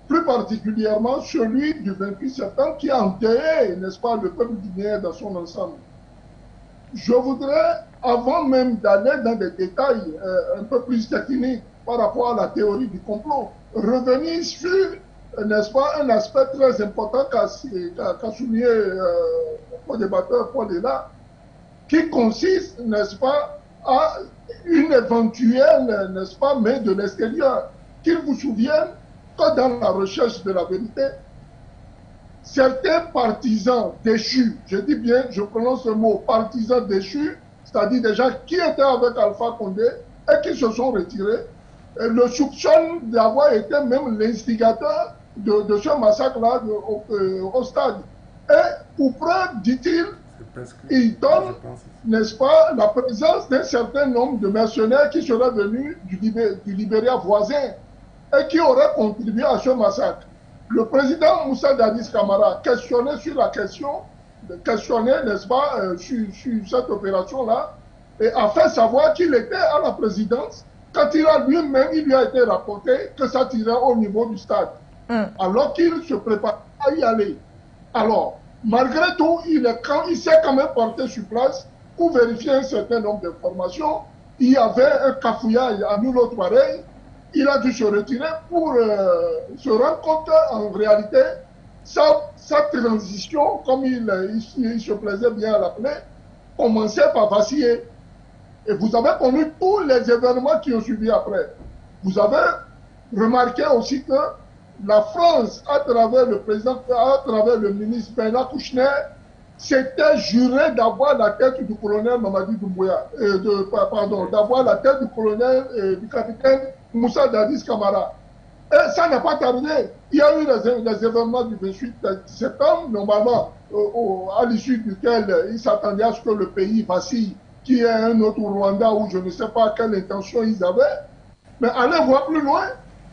Plus particulièrement celui du 28 septembre qui a enterré, n'est-ce pas, le peuple guinéen dans son ensemble. Je voudrais, avant même d'aller dans des détails un peu plus techniques par rapport à la théorie du complot, revenir sur n'est-ce pas, un aspect très important qu'a souligné mon débatteur Paul est là, qui consiste, n'est-ce pas, à une éventuelle, n'est-ce pas, main de l'extérieur. Qu'il vous souvienne que dans la recherche de la vérité, certains partisans déchus, je dis bien, je prononce le mot partisans déchus, c'est-à-dire des gens qui étaient avec Alpha Condé et qui se sont retirés, le soupçonne d'avoir été même l'instigateur de ce massacre-là au stade. Et pour preuve, dit-il, il donne, n'est-ce pas, la présence d'un certain nombre de mercenaires qui seraient venus du Libéria voisin et qui auraient contribué à ce massacre. Le président Moussa Dadis Camara questionnait sur la question, questionnait, n'est-ce pas, sur cette opération-là, et a fait savoir qu'il était à la présidence quand il lui a été rapporté que ça tirait au niveau du stade, alors qu'il se prépare à y aller. Alors, malgré tout, il s'est quand même porté sur place pour vérifier un certain nombre d'informations. Il y avait un cafouillage à nul autre pareil. Il a dû se retirer pour se rendre compte en réalité sa transition, comme il se plaisait bien à l'appeler, commençait par vaciller. Et vous avez connu tous les événements qui ont suivi après. Vous avez remarqué aussi que la France, à travers le président, à travers le ministre Bernard Kouchner, s'était juré d'avoir la tête du colonel Mamadi Doumbouya, d'avoir la tête du colonel, du capitaine Moussa Dadis Camara. Et ça n'a pas tardé. Il y a eu les événements du 28 septembre, normalement, à l'issue duquel il s'attendait à ce que le pays vacille, qui est un autre Rwanda où je ne sais pas quelle intention ils avaient. Mais allez voir plus loin,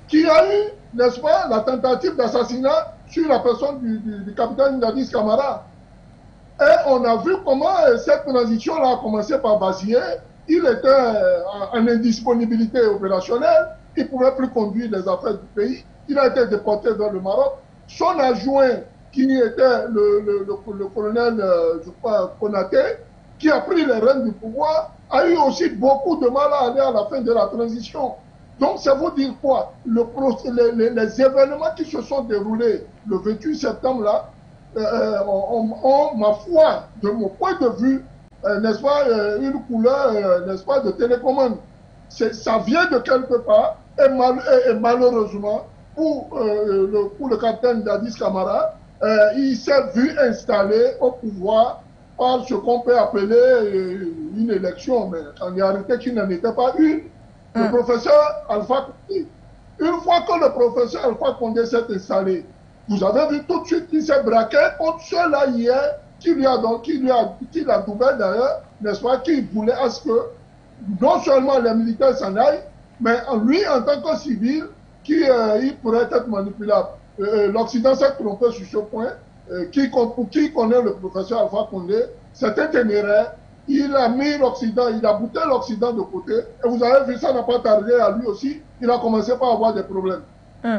qu'il y a eu, n'est-ce pas, la tentative d'assassinat sur la personne du capitaine Dadis Camara. Et on a vu comment cette transition-là a commencé par vaciller. Il était en indisponibilité opérationnelle. Il ne pouvait plus conduire les affaires du pays. Il a été déporté vers le Maroc. Son adjoint, qui était le colonel, je crois, Konaté, qui a pris les rênes du pouvoir, a eu aussi beaucoup de mal à aller à la fin de la transition. Donc, ça veut dire quoi? Les événements qui se sont déroulés le 28 septembre-là, ont, ma foi, de mon point de vue, n'est-ce pas, une couleur, n'est-ce pas, de télécommande. Ça vient de quelque part, et malheureusement, pour le capitaine Dadis Camara, il s'est vu installé au pouvoir par ce qu'on peut appeler une élection, mais en réalité qui n'en était pas une. Le professeur Alpha Condé. Une fois que le professeur Alpha Condé s'est installé, vous avez vu tout de suite qu'il s'est braqué contre ceux-là hier, qui l'a trouvé d'ailleurs, n'est-ce pas, qui voulait à ce que non seulement les militaires s'en aillent, mais lui, en tant que civil, il pourrait être manipulable. L'Occident s'est trompé sur ce point. Qui connaît le professeur Alpha Condé, c'est un téméraire. Il a mis l'Occident, il a bouté l'Occident de côté. Et vous avez vu, ça n'a pas tardé à lui aussi. Il a commencé par avoir des problèmes.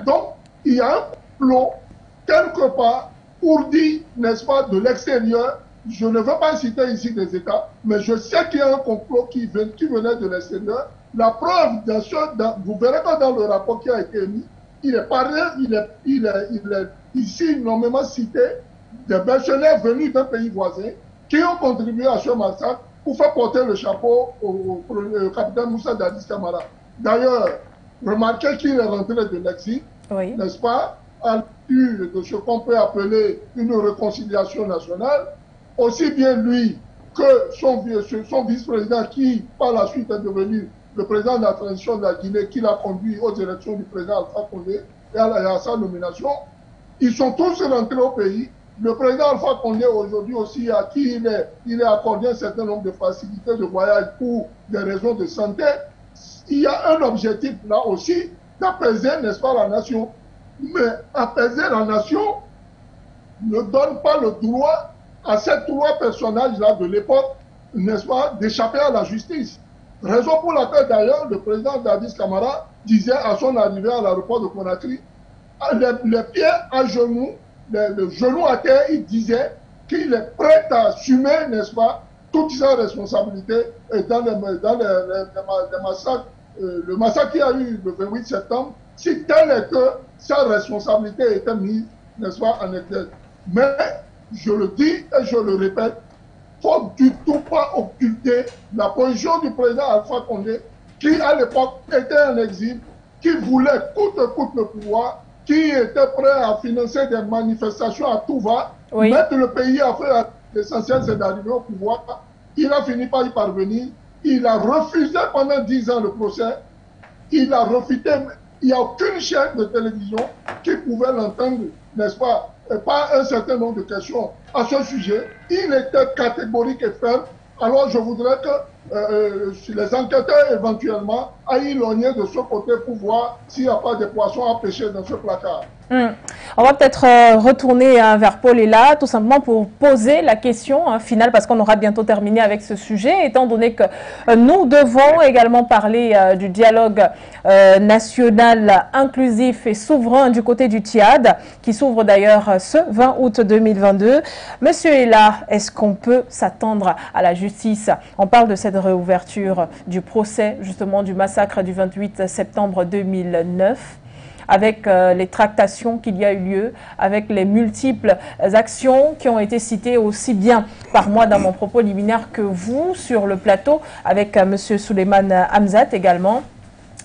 Donc, il y a un complot, quelque part, pour dire, n'est-ce pas, de l'extérieur. Je ne veux pas citer ici des États, mais je sais qu'il y a un complot qui venait de l'extérieur. La preuve de vous verrez que dans le rapport qui a été émis, il est parlé, il est ici énormément cité des mercenaires venus d'un pays voisin qui ont contribué à ce massacre pour faire porter le chapeau au capitaine Moussa Dadis Camara. D'ailleurs, remarquez qu'il est rentré de l'exil, oui, n'est-ce pas, à l'issue de ce qu'on peut appeler une réconciliation nationale, aussi bien lui que son vice-président qui, par la suite, est devenu le président de la transition de la Guinée, qui l'a conduit aux élections du président Alpha Condé et à sa nomination. Ils sont tous rentrés au pays. Le président Alpha Condé, aujourd'hui aussi, à qui il est accordé un certain nombre de facilités de voyage pour des raisons de santé. Il y a un objectif là aussi d'apaiser, n'est-ce pas, la nation. Mais apaiser la nation ne donne pas le droit à ces trois personnages-là de l'époque, n'est-ce pas, d'échapper à la justice. Raison pour laquelle, d'ailleurs, le président Dadis Camara disait à son arrivée à l'aéroport de Conakry, les pieds à genoux, le genou à terre, il disait qu'il est prêt à assumer, n'est-ce pas, toutes ses responsabilités dans les massacres. Le massacre qu'il y a eu le 28 septembre si tel est que sa responsabilité était mise, n'est-ce pas, en exergue. Mais, je le dis et je le répète, il ne faut du tout pas occulter la position du président Alpha Condé, qui à l'époque était en exil, qui voulait coûte que coûte le pouvoir, qui était prêt à financer des manifestations à tout va, mettre le pays à faire l'essentiel, c'est d'arriver au pouvoir. Il a fini par y parvenir. Il a refusé pendant 10 ans le procès. Il a refusé. Il n'y a aucune chaîne de télévision qui pouvait l'entendre, n'est-ce pas, pas un certain nombre de questions à ce sujet. Il était catégorique et ferme. Alors je voudrais que les enquêteurs éventuellement aillent logner de ce côté pour voir s'il n'y a pas de poissons à pêcher dans ce placard. On va peut-être retourner vers Paul et là, tout simplement pour poser la question finale, parce qu'on aura bientôt terminé avec ce sujet, étant donné que nous devons également parler du dialogue national inclusif et souverain du côté du TIAD, qui s'ouvre d'ailleurs ce 20 août 2022. Monsieur Ella, est-ce qu'on peut s'attendre à la justice? On parle de cette réouverture du procès, justement, du massacre du 28 septembre 2009. Avec les tractations qu'il y a eu lieu, avec les multiples actions qui ont été citées aussi bien par moi dans mon propos liminaire que vous sur le plateau, avec M. Souleymane Hamzat également.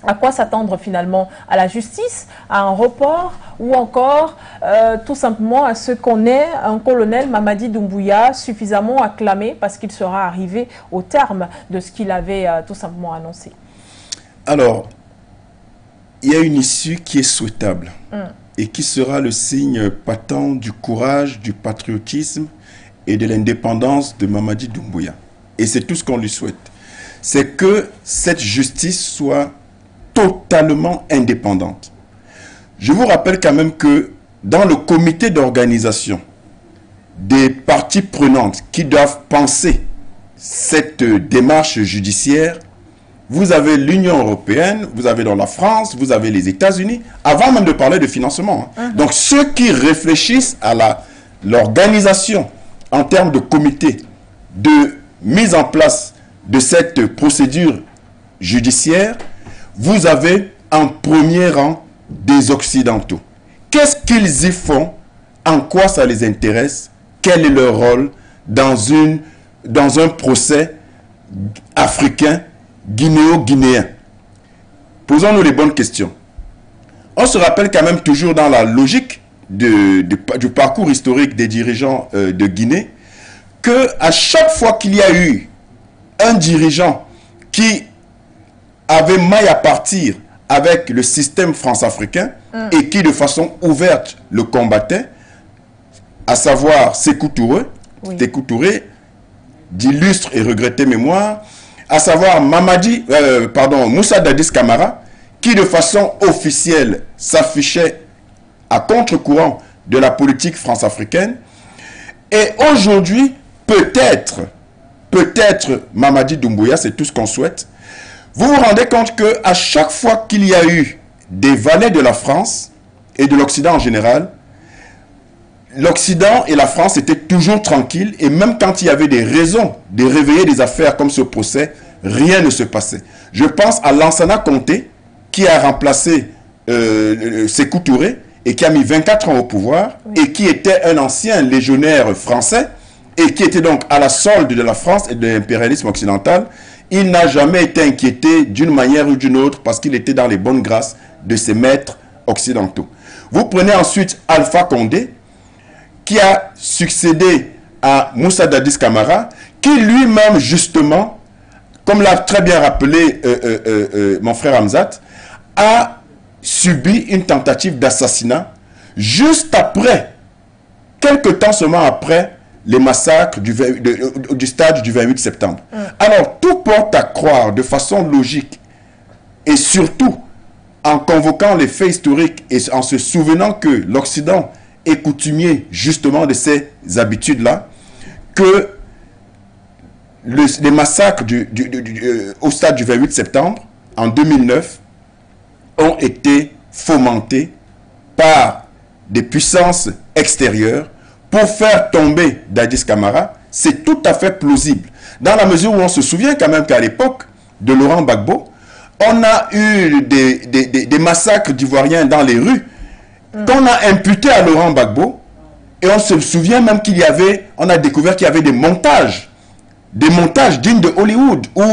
À quoi s'attendre finalement? À la justice, à un report ou encore tout simplement à ce qu'on ait un colonel Mamadi Doumbouya suffisamment acclamé parce qu'il sera arrivé au terme de ce qu'il avait tout simplement annoncé? Alors, il y a une issue qui est souhaitable et qui sera le signe patent du courage, du patriotisme et de l'indépendance de Mamadi Doumbouya. Et c'est tout ce qu'on lui souhaite. C'est que cette justice soit totalement indépendante. Je vous rappelle quand même que dans le comité d'organisation des parties prenantes qui doivent penser cette démarche judiciaire, vous avez l'Union européenne, vous avez dans la France, vous avez les États-Unis, avant même de parler de financement. Donc ceux qui réfléchissent à l'organisation en termes de comité, de mise en place de cette procédure judiciaire, vous avez en premier rang des Occidentaux. Qu'est-ce qu'ils y font? En quoi ça les intéresse? Quel est leur rôle dans un procès africain, guinéo-guinéen? Posons-nous les bonnes questions. On se rappelle quand même toujours dans la logique du parcours historique des dirigeants de Guinée qu'à chaque fois qu'il y a eu un dirigeant qui avait maille à partir avec le système france-africain et qui de façon ouverte le combattait, à savoir Sékou Touré, d'illustre et regretté mémoire, à savoir Moussa Dadis Camara, qui de façon officielle s'affichait à contre-courant de la politique france-africaine. Et aujourd'hui, peut-être Mamadi Doumbouya, c'est tout ce qu'on souhaite. Vous vous rendez compte qu'à chaque fois qu'il y a eu des valets de la France et de l'Occident en général, l'Occident et la France étaient toujours tranquilles, et même quand il y avait des raisons de réveiller des affaires comme ce procès, rien ne se passait. Je pense à Lansana Conté, qui a remplacé Sékou Touré et qui a mis 24 ans au pouvoir, et qui était un ancien légionnaire français et qui était donc à la solde de la France et de l'impérialisme occidental. Il n'a jamais été inquiété d'une manière ou d'une autre parce qu'il était dans les bonnes grâces de ses maîtres occidentaux. Vous prenez ensuite Alpha Condé, qui a succédé à Moussa Dadis Camara, qui lui-même, justement, comme l'a très bien rappelé mon frère Hamzat, a subi une tentative d'assassinat juste après, quelques temps seulement après, les massacres du stade du 28 septembre. Alors, tout porte à croire de façon logique et surtout en convoquant les faits historiques et en se souvenant que l'Occident est coutumier justement de ces habitudes-là, que les massacres au stade du 28 septembre en 2009 ont été fomentés par des puissances extérieures pour faire tomber Dadis Camara. C'est tout à fait plausible. Dans la mesure où on se souvient quand même qu'à l'époque de Laurent Gbagbo, on a eu des massacres d'Ivoiriens dans les rues qu'on a imputés à Laurent Gbagbo. Et on se souvient même qu'il y avait, on a découvert qu'il y avait des montages dignes de Hollywood, où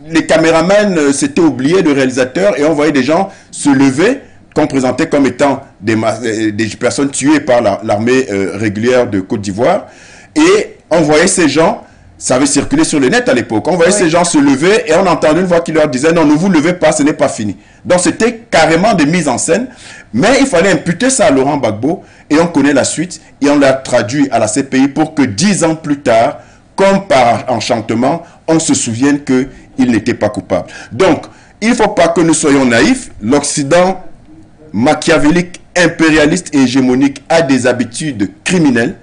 les caméramans s'étaient oubliés de réalisateurs et on voyait des gens se lever, qu'on présentait comme étant des personnes tuées par l'armée régulière de Côte d'Ivoire. Et on voyait ces gens, ça avait circulé sur le net à l'époque, on voyait ces gens se lever et on entendait une voix qui leur disait « Non, ne vous levez pas, ce n'est pas fini ». Donc c'était carrément des mises en scène, mais il fallait imputer ça à Laurent Gbagbo et on connaît la suite et on l'a traduit à la CPI pour que 10 ans plus tard, comme par enchantement, on se souvienne qu'il n'était pas coupable. Donc, il ne faut pas que nous soyons naïfs. L'Occident machiavélique, impérialiste et hégémonique a des habitudes criminelles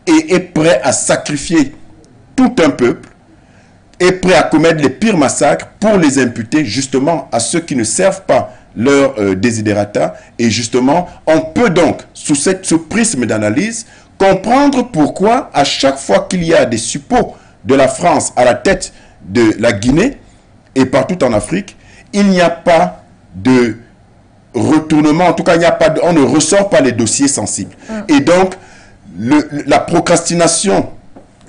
et est prêt à sacrifier tout un peuple, est prêt à commettre les pires massacres pour les imputer justement à ceux qui ne servent pas leur desiderata. Et justement, on peut donc, sous ce prisme d'analyse, comprendre pourquoi à chaque fois qu'il y a des suppôts de la France à la tête de la Guinée et partout en Afrique, il n'y a pas de retournement, en tout cas on ne ressort pas les dossiers sensibles. Et donc la procrastination,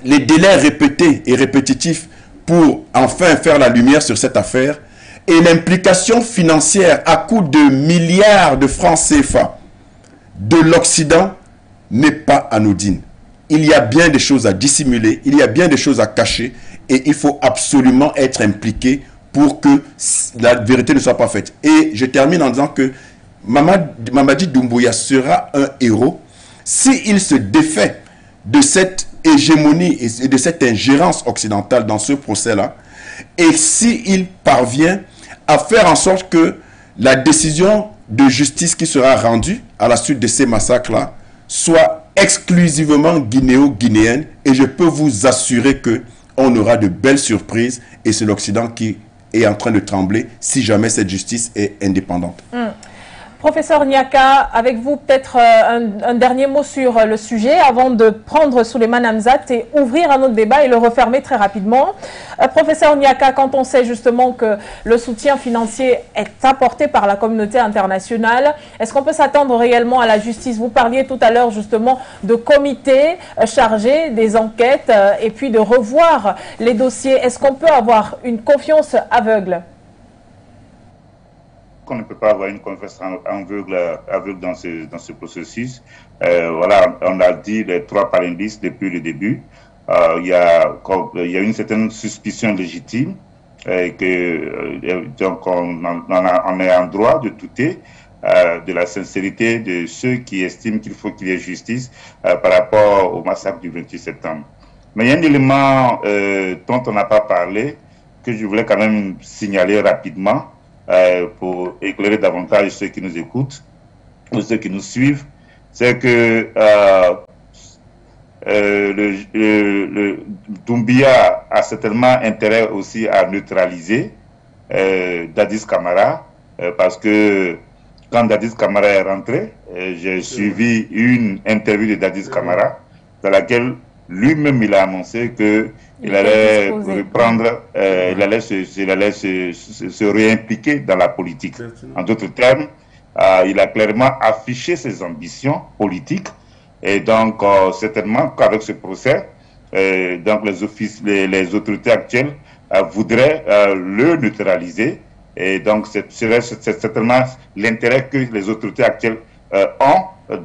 les délais répétés et répétitifs pour enfin faire la lumière sur cette affaire et l'implication financière à coût de milliards de francs CFA de l'Occident n'est pas anodine. Il y a bien des choses à dissimuler, il y a bien des choses à cacher et il faut absolument être impliqué pour que la vérité ne soit pas faite. Et je termine en disant que Mamadi Doumbouya sera un héros s'il se défait de cette hégémonie et de cette ingérence occidentale dans ce procès-là et s'il parvient à faire en sorte que la décision de justice qui sera rendue à la suite de ces massacres-là soit exclusivement guinéo-guinéenne, et je peux vous assurer que on aura de belles surprises et c'est l'Occident qui est en train de trembler si jamais cette justice est indépendante. Professeur Niaka, avec vous peut-être un dernier mot sur le sujet avant de prendre Souleymane Hamzat et ouvrir un autre débat et le refermer très rapidement. Professeur Niaka, quand on sait justement que le soutien financier est apporté par la communauté internationale, est-ce qu'on peut s'attendre réellement à la justice? Vous parliez tout à l'heure justement de comités chargés des enquêtes et puis de revoir les dossiers. Est-ce qu'on peut avoir une confiance aveugle? Qu'on ne peut pas avoir une confiance aveugle dans ce processus. Voilà, on a dit les trois panélistes depuis le début. Il y a une certaine suspicion légitime donc on est en droit de douter de la sincérité de ceux qui estiment qu'il faut qu'il y ait justice par rapport au massacre du 28 septembre. Mais il y a un élément dont on n'a pas parlé que je voulais quand même signaler rapidement pour éclairer davantage ceux qui nous écoutent ou ceux qui nous suivent, c'est que le Doumbouya a certainement intérêt aussi à neutraliser Dadis Camara, parce que quand Dadis Camara est rentré, j'ai suivi une interview de Dadis Camara dans laquelle lui-même il a annoncé que il allait reprendre, il allait se réimpliquer dans la politique. En d'autres termes, il a clairement affiché ses ambitions politiques. Et donc, certainement qu'avec ce procès, donc les autorités actuelles voudraient le neutraliser. Et donc, c'est certainement l'intérêt que les autorités actuelles ont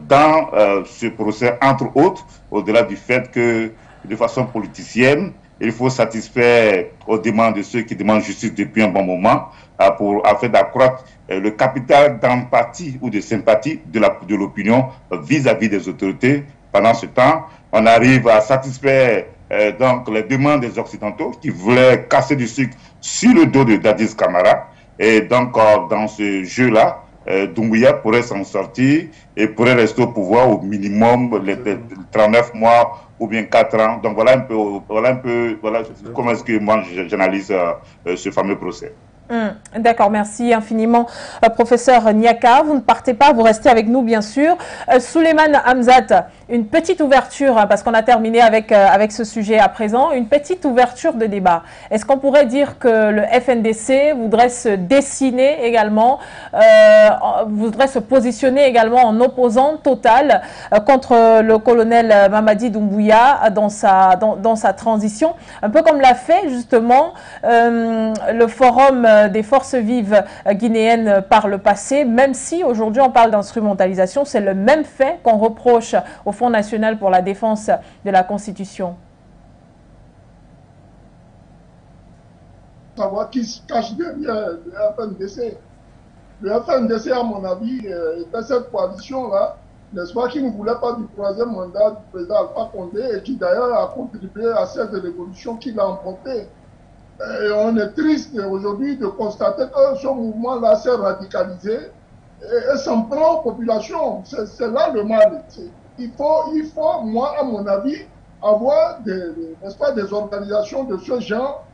dans ce procès, entre autres, au-delà du fait que, de façon politicienne, il faut satisfaire aux demandes de ceux qui demandent justice depuis un bon moment afin d'accroître le capital d'empathie ou de sympathie de l'opinion vis-à-vis des autorités. Pendant ce temps, on arrive à satisfaire donc les demandes des Occidentaux qui voulaient casser du sucre sur le dos de Dadis Camara. Et donc, dans ce jeu-là, Doumbouya pourrait s'en sortir et pourrait rester au pouvoir au minimum les 39 mois ou bien 4 ans. Donc voilà un peu comment est-ce que moi j'analyse ce fameux procès. D'accord, merci infiniment, professeur Niaka. Vous ne partez pas, vous restez avec nous, bien sûr. Souleymane Hamzat, une petite ouverture, hein, parce qu'on a terminé avec ce sujet à présent, une petite ouverture de débat. Est-ce qu'on pourrait dire que le FNDC voudrait se dessiner également, voudrait se positionner également en opposant total contre le colonel Mamadi Doumbouya dans sa transition, un peu comme l'a fait justement le forum des forces vives guinéennes par le passé, même si aujourd'hui on parle d'instrumentalisation, c'est le même fait qu'on reproche au Fonds national pour la défense de la Constitution. Savoir qui se cache derrière le FNDC. Le FNDC, à mon avis, était cette coalition-là, n'est-ce pas, qui ne voulait pas du troisième mandat du président Alpha Condé et qui d'ailleurs a contribué à cette révolution qu'il a emportée. Et on est triste aujourd'hui de constater que ce mouvement-là s'est radicalisé et s'en prend aux populations. C'est là le mal. Il faut, moi, à mon avis, avoir n'est-ce pas, des organisations de ce genre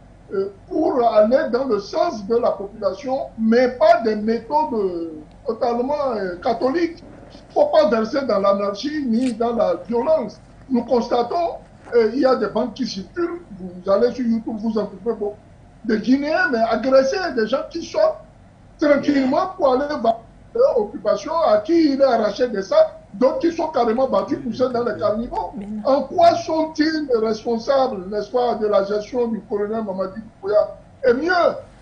pour aller dans le sens de la population, mais pas des méthodes totalement catholiques. Il ne faut pas verser dans l'anarchie ni dans la violence. Nous constatons il y a des banques qui circulent, vous allez sur YouTube, vous en trouvez beaucoup, des Guinéens, mais agressés, des gens qui sortent tranquillement pour aller battre leur occupation, à qui il est arraché des sacs, d'autres qui sont carrément battus, poussés dans les caniveaux. En quoi sont-ils responsables, n'est-ce pas, de la gestion du colonel Mamadi Doumbouya? Et mieux,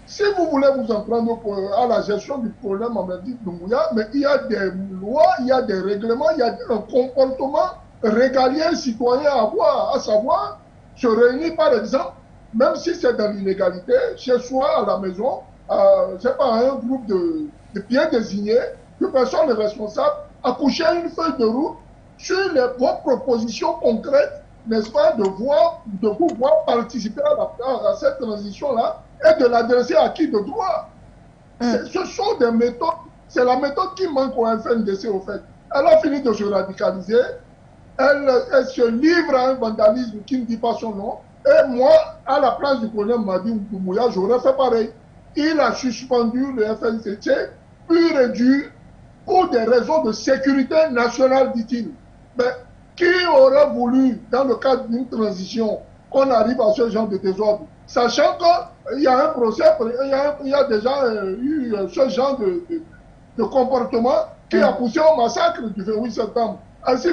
si vous voulez vous en prendre à la gestion du colonel Mamadi Doumbouya, mais il y a des lois, il y a des règlements, il y a un comportement régalien citoyen à avoir, à savoir se réunir par exemple, même si c'est dans l'illégalité, chez soi à la maison, c'est pas un groupe de bien désignés, que personne n'est responsable, accoucher une feuille de route sur les bonnes propositions concrètes, n'est-ce pas, de pouvoir participer à cette transition-là et de l'adresser à qui de droit. Ce sont des méthodes, c'est la méthode qui manque au FNDC au fait. Elle a fini de se radicaliser. Elle se livre à un vandalisme qui ne dit pas son nom. Et moi, à la place du colonel Mamadi Doumbouya, j'aurais fait pareil. Il a suspendu le FNDC, pur et dur, pour des raisons de sécurité nationale, dit-il. Mais qui aurait voulu, dans le cadre d'une transition, qu'on arrive à ce genre de désordre, sachant qu'il y a un procès, il y a déjà eu ce genre de comportement qui a poussé au massacre du 28 septembre. Ainsi,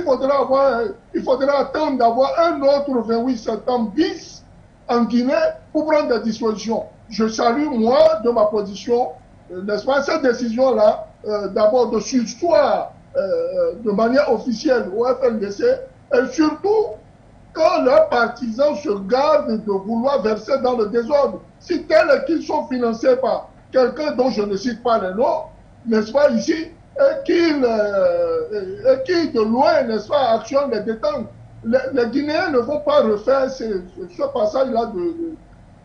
il faudra attendre d'avoir un autre 28 septembre bis en Guinée pour prendre des dispositions. Je salue, moi, de ma position, n'est-ce pas, cette décision-là, d'abord de surseoir de manière officielle au FNDC, et surtout que leurs partisans se gardent de vouloir verser dans le désordre. Si tels qu'ils sont financés par quelqu'un dont je ne cite pas les noms, n'est-ce pas, ici, et qui de loin, n'est-ce pas, actionne les détentes. Les Guinéens ne vont pas refaire ce passage-là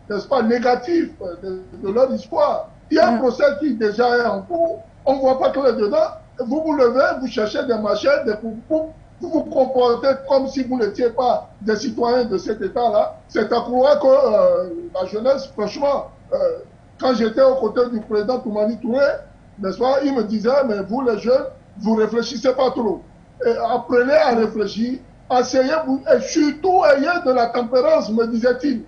n'est-ce pas, négatif de leur histoire. Il y a un procès qui déjà est en cours, on ne voit pas clair dedans. Vous vous levez, vous cherchez des machettes, des coups, vous vous comportez comme si vous n'étiez pas des citoyens de cet État-là. C'est à croire que la jeunesse, franchement, quand j'étais aux côtés du président Toumani Touré, n'est-ce pas, il me disait, mais vous les jeunes, vous ne réfléchissez pas trop. Et apprenez à réfléchir, asseyez-vous, et surtout ayez de la tempérance, me disait-il.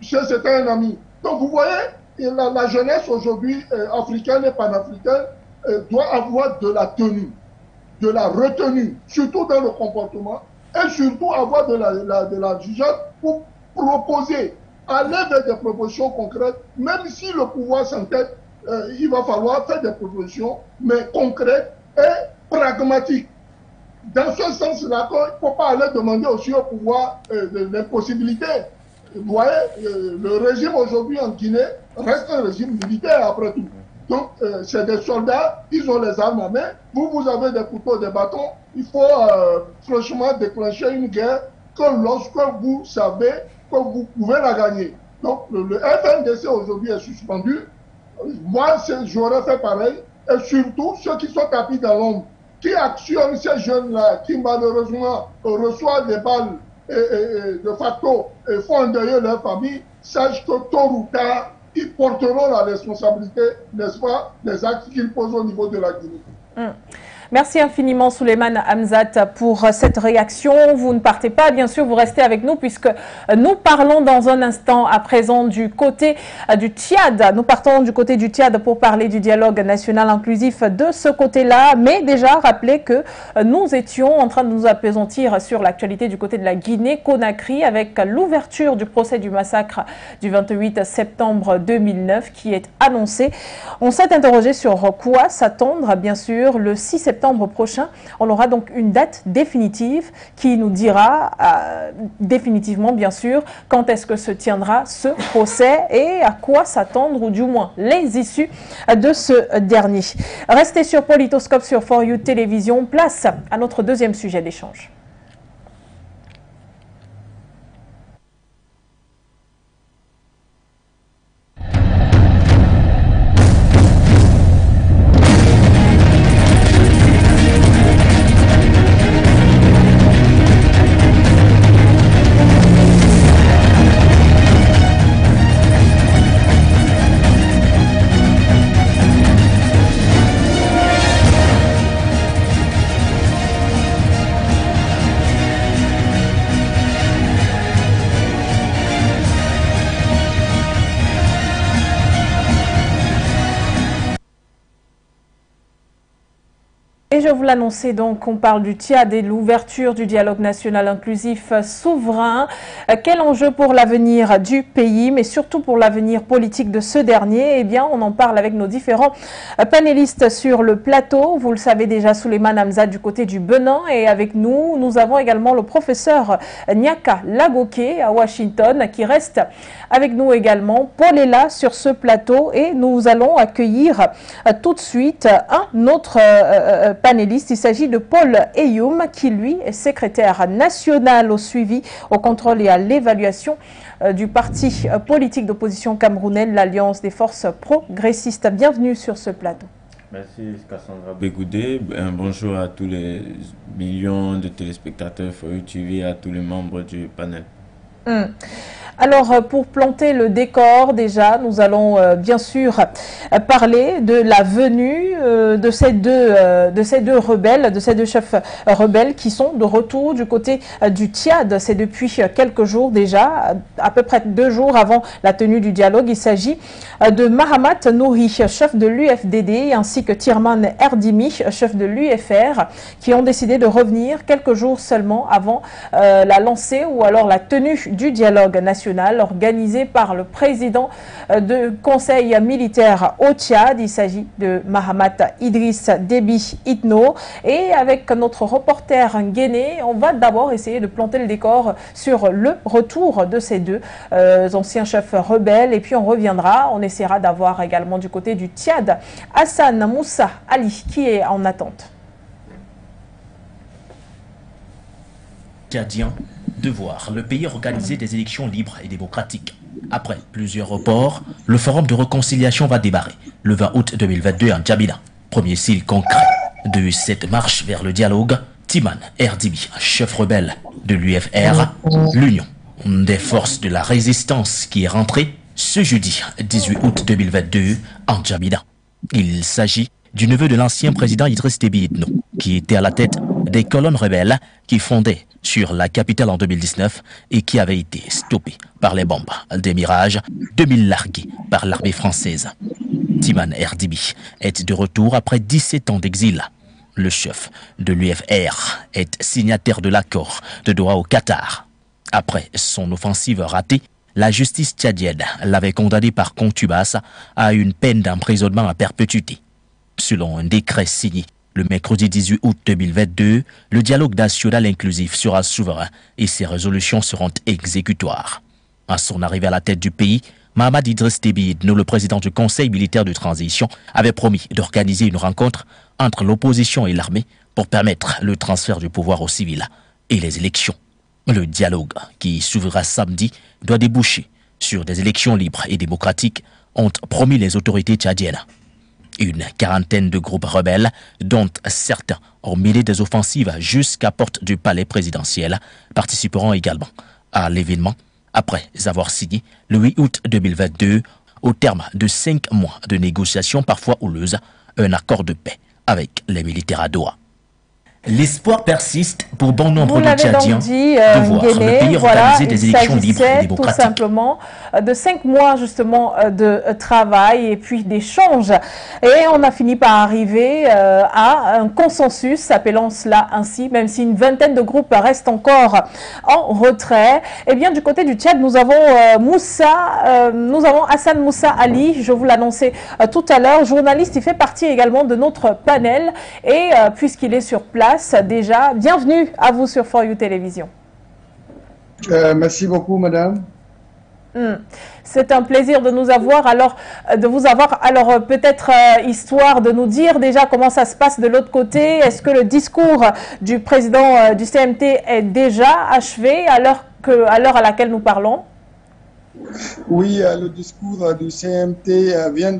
C'était un ami. Donc vous voyez, la jeunesse aujourd'hui africaine et panafricaine doit avoir de la tenue, de la retenue, surtout dans le comportement, et surtout avoir de la jugeote pour proposer, aller vers des propositions concrètes, même si le pouvoir s'entête, il va falloir faire des propositions, mais concrètes et pragmatiques. Dans ce sens-là, il ne faut pas aller demander aussi au pouvoir l'impossibilité. Vous voyez, le régime aujourd'hui en Guinée reste un régime militaire après tout. Donc, c'est des soldats, ils ont les armes à main. Vous avez des couteaux, des bâtons. Il faut franchement déclencher une guerre que lorsque vous savez que vous pouvez la gagner. Donc, le FNDC aujourd'hui est suspendu. Moi, j'aurais fait pareil. Et surtout, ceux qui sont tapis dans l'ombre, qui actionnent ces jeunes-là, qui malheureusement reçoivent des balles et de facto font endeuiller leur famille, sachent que tôt ou tard, ils porteront la responsabilité, n'est-ce pas, des actes qu'ils posent au niveau de la Guinée. Merci infiniment Souleymane Hamzat pour cette réaction. Vous ne partez pas, bien sûr, vous restez avec nous puisque nous parlons dans un instant à présent du côté du Tchad. Nous partons du côté du Tchad pour parler du dialogue national inclusif de ce côté-là. Mais déjà, rappelez que nous étions en train de nous appesantir sur l'actualité du côté de la Guinée-Conakry avec l'ouverture du procès du massacre du 28 septembre 2009 qui est annoncé. On s'est interrogé sur quoi s'attendre, bien sûr, le 6 septembre prochain. On aura donc une date définitive qui nous dira définitivement, bien sûr, quand est-ce que se tiendra ce procès et à quoi s'attendre, ou du moins les issues de ce dernier. Restez sur Politoscope sur For You Télévision. Place à notre deuxième sujet d'échange. Et je vous l'annonçais donc, on parle du Tchad et l'ouverture du dialogue national inclusif souverain. Quel enjeu pour l'avenir du pays, mais surtout pour l'avenir politique de ce dernier? Eh bien, on en parle avec nos différents panélistes sur le plateau. Vous le savez déjà, Souleymane Hamzat du côté du Benin. Et avec nous, nous avons également le professeur Nyaka Lagoké à Washington qui reste avec nous également. Paul est là sur ce plateau et nous allons accueillir tout de suite un autre panéliste. Il s'agit de Paul Eyoum qui, lui, est secrétaire national au suivi, au contrôle et à l'évaluation du parti politique d'opposition camerounaise, l'Alliance des forces progressistes. Bienvenue sur ce plateau. Merci Cassandra Bégoudé. Bonjour à tous les millions de téléspectateurs For You TV, à tous les membres du panel. Alors, pour planter le décor, déjà, nous allons bien sûr parler de la venue de ces deux rebelles, de ces deux chefs rebelles qui sont de retour du côté du Tchad. C'est depuis quelques jours déjà, à peu près 2 jours avant la tenue du dialogue. Il s'agit de Mahamat Nouri, chef de l'UFDD, ainsi que Tirman Erdimi, chef de l'UFR, qui ont décidé de revenir quelques jours seulement avant la lancée ou alors la tenue du dialogue national organisé par le président du Conseil militaire au Tchad. Il s'agit de Mahamat Idriss Déby Itno. Et avec notre reporter Nguéné, on va d'abord essayer de planter le décor sur le retour de ces deux anciens chefs rebelles. Et puis on reviendra, on essaiera d'avoir également du côté du Tchad Hassan Moussa Ali qui est en attente. Tchadien de voir le pays organiser des élections libres et démocratiques. Après plusieurs reports, le forum de réconciliation va démarrer le 20 août 2022 en Djamena. Premier signe concret de cette marche vers le dialogue, Tirman Erdimi, chef rebelle de l'UFR, l'Union des forces de la résistance qui est rentrée ce jeudi 18 août 2022 en Djamena. Il s'agit du neveu de l'ancien président Idriss Déby Itno, qui était à la tête des colonnes rebelles qui fondaient sur la capitale en 2019 et qui avait été stoppé par les bombes des Mirages 2000 largués par l'armée française. Tirman Erdimi est de retour après 17 ans d'exil. Le chef de l'UFR est signataire de l'accord de Doha au Qatar. Après son offensive ratée, la justice tchadienne l'avait condamné par contumace à une peine d'emprisonnement à perpétuité. Selon un décret signé le mercredi 18 août 2022, le dialogue national inclusif sera souverain et ses résolutions seront exécutoires. À son arrivée à la tête du pays, Mahamat Idriss Déby Itno, le président du Conseil militaire de transition, avait promis d'organiser une rencontre entre l'opposition et l'armée pour permettre le transfert du pouvoir aux civils et les élections. Le dialogue, qui s'ouvrira samedi, doit déboucher sur des élections libres et démocratiques, ont promis les autorités tchadiennes. Une quarantaine de groupes rebelles, dont certains ont mené des offensives jusqu'à porte du palais présidentiel, participeront également à l'événement après avoir signé le 8 août 2022 au terme de 5 mois de négociations parfois houleuses, un accord de paix avec les militaires à Doha. L'espoir persiste pour bon nombre de Tchadiens de voir le pays organiser des élections libres et démocratiques. Tout simplement de 5 mois justement de travail et puis d'échanges. Et on a fini par arriver à un consensus, appelons cela ainsi, même si une vingtaine de groupes restent encore en retrait. Et bien du côté du Tchad, nous avons Hassan Moussa Ali, je vous l'annonçais tout à l'heure, journaliste, il fait partie également de notre panel et puisqu'il est sur place, déjà, bienvenue à vous sur For You Télévision. Merci beaucoup, madame. C'est un plaisir de nous avoir. Alors, peut-être histoire de nous dire déjà comment ça se passe de l'autre côté. Est-ce que le discours du président du CMT est déjà achevé à l'heure à laquelle nous parlons? Oui, le discours du CMT vient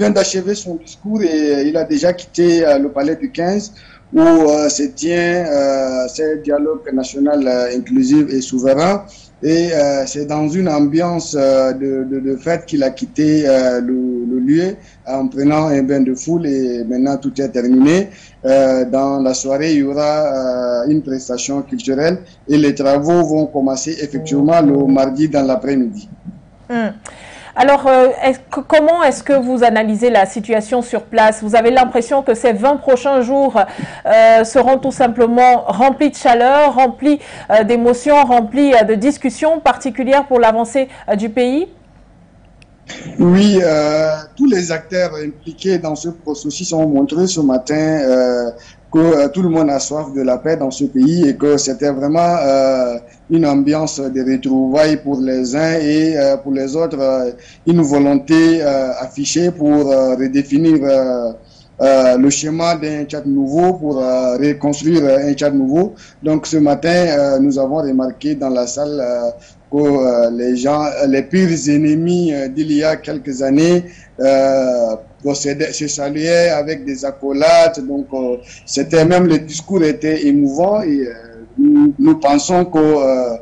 d'achever son discours et il a déjà quitté le palais du 15 où se tient ce dialogue national inclusif et souverain. Et c'est dans une ambiance de fête qu'il a quitté le lieu en prenant un bain de foule et maintenant tout est terminé. Dans la soirée, il y aura une prestation culturelle et les travaux vont commencer effectivement le mardi dans l'après-midi. Alors, comment est-ce que vous analysez la situation sur place? Vous avez l'impression que ces 20 prochains jours seront tout simplement remplis de chaleur, remplis d'émotions, remplis de discussions particulières pour l'avancée du pays? Oui, tous les acteurs impliqués dans ce processus ont montré ce matin que tout le monde a soif de la paix dans ce pays et que c'était vraiment une ambiance de retrouvailles pour les uns et pour les autres, une volonté affichée pour redéfinir le schéma d'un Tchad nouveau, pour reconstruire un Tchad nouveau. Donc ce matin, nous avons remarqué dans la salle que les pires ennemis d'il y a quelques années se saluaient avec des accolades. Donc c'était même, le discours était émouvant et nous pensons que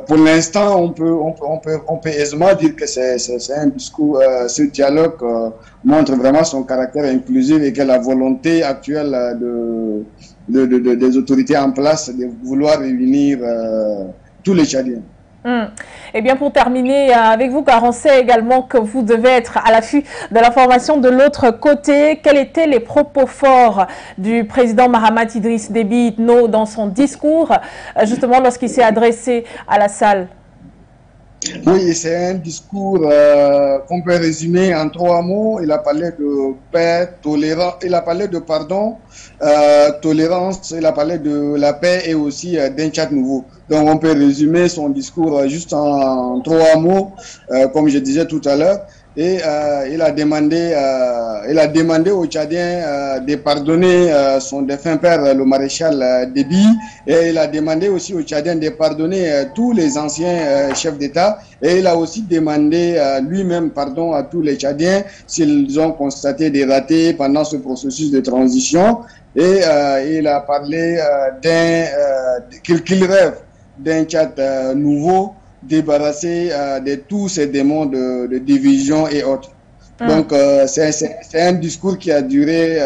pour l'instant on peut aisément dire que c'est un discours, ce dialogue montre vraiment son caractère inclusif et que la volonté actuelle des autorités en place de vouloir réunir tous les Tchadiens. Eh bien, pour terminer avec vous, car on sait également que vous devez être à l'affût de l'information de l'autre côté, quels étaient les propos forts du président Mahamat Idriss Déby Itno dans son discours, justement lorsqu'il s'est adressé à la salle? Oui, c'est un discours qu'on peut résumer en 3 mots. Il a parlé de paix, tolérance, il a parlé de pardon, tolérance, il a parlé de la paix et aussi d'un Tchad nouveau. Donc on peut résumer son discours juste en 3 mots, comme je disais tout à l'heure. Et il a demandé aux Tchadiens de pardonner son défunt père, le maréchal Déby, et il a demandé aussi aux Tchadiens de pardonner tous les anciens chefs d'État, et il a aussi demandé lui-même pardon à tous les Tchadiens s'ils ont constaté des ratés pendant ce processus de transition, et il a parlé qu'il rêve d'un Tchad nouveau, débarrassé de tous ces démons de division et autres. Donc, c'est un discours qui a duré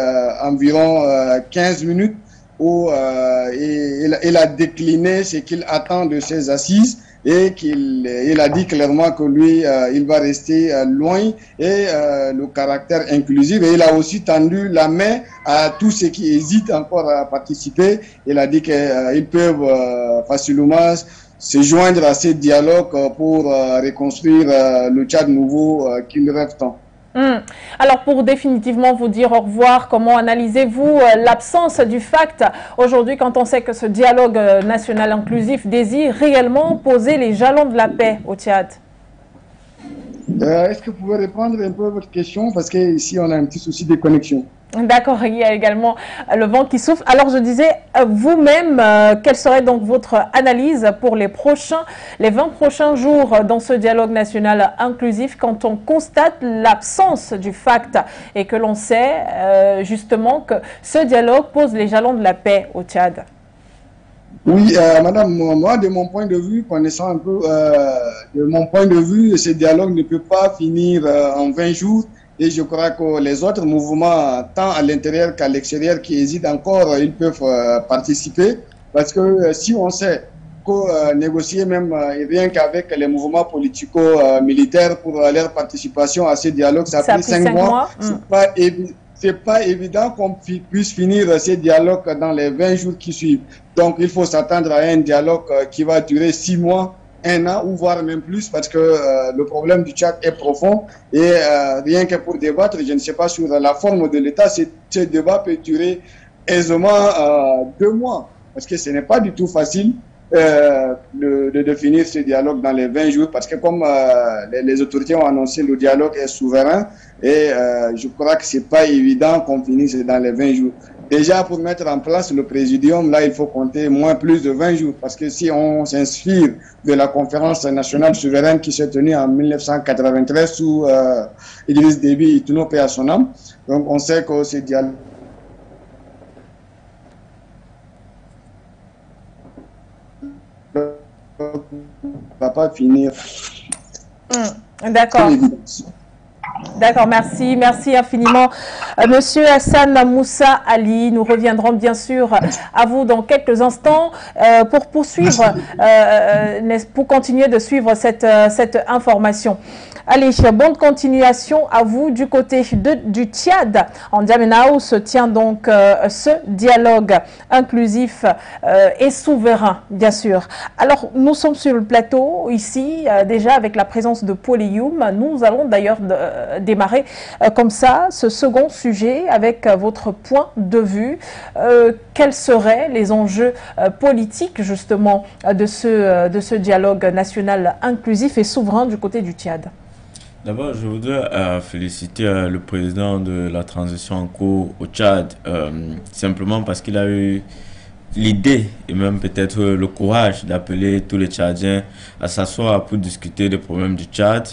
environ 15 minutes où il a décliné ce qu'il attend de ses assises et il a dit clairement que lui, il va rester loin et le caractère inclusif. Et il a aussi tendu la main à tous ceux qui hésitent encore à participer. Il a dit qu'ils peuvent facilement se joindre à ce dialogue pour reconstruire le Tchad nouveau qu'il rêve tant. Alors pour définitivement vous dire au revoir, comment analysez-vous l'absence du FACT aujourd'hui quand on sait que ce dialogue national inclusif désire réellement poser les jalons de la paix au Tchad? Est-ce que vous pouvez répondre un peu à votre question parce qu'ici on a un petit souci de connexion. D'accord, il y a également le vent qui souffle. Alors je disais, vous-même, quelle serait donc votre analyse pour les 20 prochains jours dans ce dialogue national inclusif quand on constate l'absence du FACT et que l'on sait justement que ce dialogue pose les jalons de la paix au Tchad? Oui, madame, moi, de mon point de vue, connaissant un peu, de mon point de vue, ce dialogue ne peut pas finir en 20 jours. Et je crois que les autres mouvements, tant à l'intérieur qu'à l'extérieur, qui hésitent encore, ils peuvent participer. Parce que si on sait que négocier même rien qu'avec les mouvements politico-militaires pour leur participation à ce dialogue, ça a pris 5 mois. C'est pas évident qu'on puisse finir ces dialogues dans les 20 jours qui suivent. Donc, il faut s'attendre à un dialogue qui va durer 6 mois, 1 an, ou voire même plus, parce que le problème du Tchad est profond. Et rien que pour débattre, je ne sais pas sur la forme de l'État, ce débat peut durer aisément 2 mois, parce que ce n'est pas du tout facile de finir ce dialogue dans les 20 jours, parce que comme les autorités ont annoncé, le dialogue est souverain, et je crois que c'est pas évident qu'on finisse dans les 20 jours. Déjà, pour mettre en place le présidium, là, il faut compter plus de 20 jours, parce que si on s'inspire de la conférence nationale souveraine qui s'est tenue en 1993 sous Idriss Déby Itno, paix à son âme, donc on sait que ce dialogue va pas finir. D'accord. D'accord, merci. Merci infiniment. Monsieur Hassan Moussa Ali, nous reviendrons bien sûr à vous dans quelques instants pour poursuivre, pour continuer de suivre cette information. Allez, bonne continuation à vous du côté du Tchad. En N'Djamena où se tient donc ce dialogue inclusif et souverain, bien sûr. Alors, nous sommes sur le plateau ici, déjà avec la présence de Paul Youm. Nous allons d'ailleurs démarrer comme ça ce second sujet avec votre point de vue. Quels seraient les enjeux politiques justement de ce dialogue national inclusif et souverain du côté du Tchad? D'abord, je voudrais féliciter le président de la transition en cours au Tchad, simplement parce qu'il a eu l'idée et même peut-être le courage d'appeler tous les Tchadiens à s'asseoir pour discuter des problèmes du Tchad.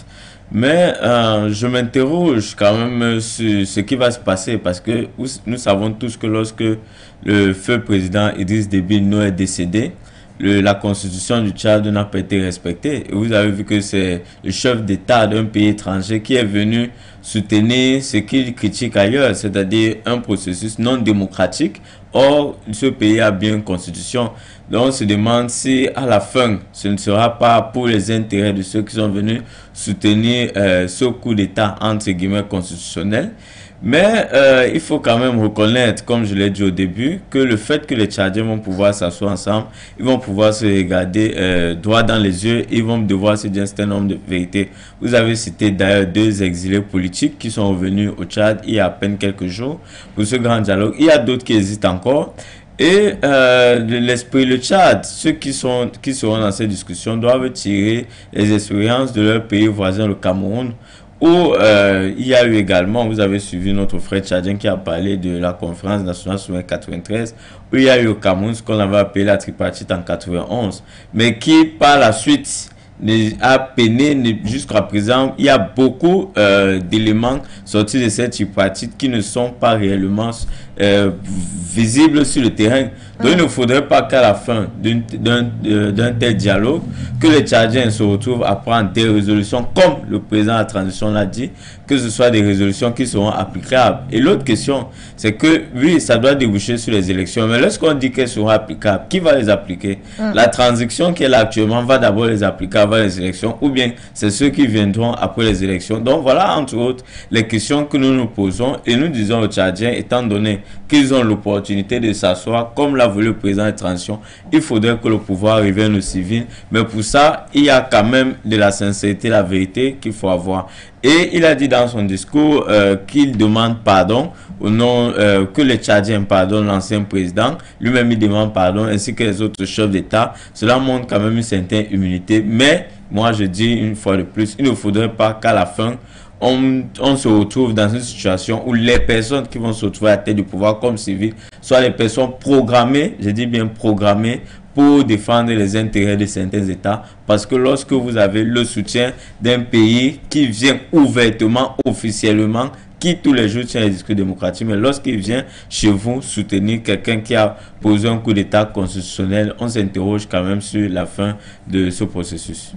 Mais je m'interroge quand même sur ce qui va se passer, parce que nous savons tous que lorsque le feu président Idriss Déby Itno est décédé, la constitution du Tchad n'a pas été respectée. Et vous avez vu que c'est le chef d'État d'un pays étranger qui est venu soutenir ce qu'il critique ailleurs, c'est-à-dire un processus non démocratique. Or, ce pays a bien une constitution. Donc, on se demande si, à la fin, ce ne sera pas pour les intérêts de ceux qui sont venus soutenir ce coup d'État, entre guillemets, constitutionnel. Mais il faut quand même reconnaître, comme je l'ai dit au début, que le fait que les Tchadiens vont pouvoir s'asseoir ensemble, ils vont pouvoir se regarder droit dans les yeux, ils vont devoir se dire un certain nombre de vérités. Vous avez cité d'ailleurs 2 exilés politiques qui sont revenus au Tchad il y a à peine quelques jours pour ce grand dialogue. Il y a d'autres qui hésitent encore. Et l'esprit, le Tchad, ceux qui seront dans cette discussion doivent tirer les expériences de leur pays voisin, le Cameroun, où il y a eu également, vous avez suivi notre frère tchadien qui a parlé de la conférence nationale sur 93, où il y a eu au Cameroun ce qu'on avait appelé la tripartite en 91, mais qui par la suite a peiné jusqu'à présent. Il y a beaucoup d'éléments sortis de cette tripartite qui ne sont pas réellement visibles sur le terrain. Donc il ne faudrait pas qu'à la fin d'un tel dialogue, que les Tchadiens se retrouvent à prendre des résolutions, comme le président de la transition l'a dit, que ce soit des résolutions qui seront applicables. Et l'autre question, c'est que oui, ça doit déboucher sur les élections, mais lorsqu'on dit qu'elles seront applicables, qui va les appliquer? La transition qui est là actuellement va d'abord les appliquer avant les élections, ou bien c'est ceux qui viendront après les élections? Donc voilà, entre autres, les questions que nous nous posons, et nous disons aux Tchadiens, étant donné qu'ils ont l'opportunité de s'asseoir, comme l'a voulu le président de transition, il faudrait que le pouvoir revienne aux civils. Mais pour ça, il y a quand même de la sincérité, la vérité qu'il faut avoir. Et il a dit dans son discours qu'il demande pardon au nom, que les Tchadiens pardonnent l'ancien président. Lui-même, il demande pardon, ainsi que les autres chefs d'État. Cela montre quand même une certaine humilité. Mais moi, je dis une fois de plus, il ne faudrait pas qu'à la fin, on se retrouve dans une situation où les personnes qui vont se retrouver à la tête du pouvoir comme civils soient les personnes programmées, je dis bien programmées, pour défendre les intérêts de certains États. Parce que lorsque vous avez le soutien d'un pays qui vient ouvertement, officiellement, qui tous les jours tient les discours démocratiques, mais lorsqu'il vient chez vous soutenir quelqu'un qui a posé un coup d'État constitutionnel, on s'interroge quand même sur la fin de ce processus.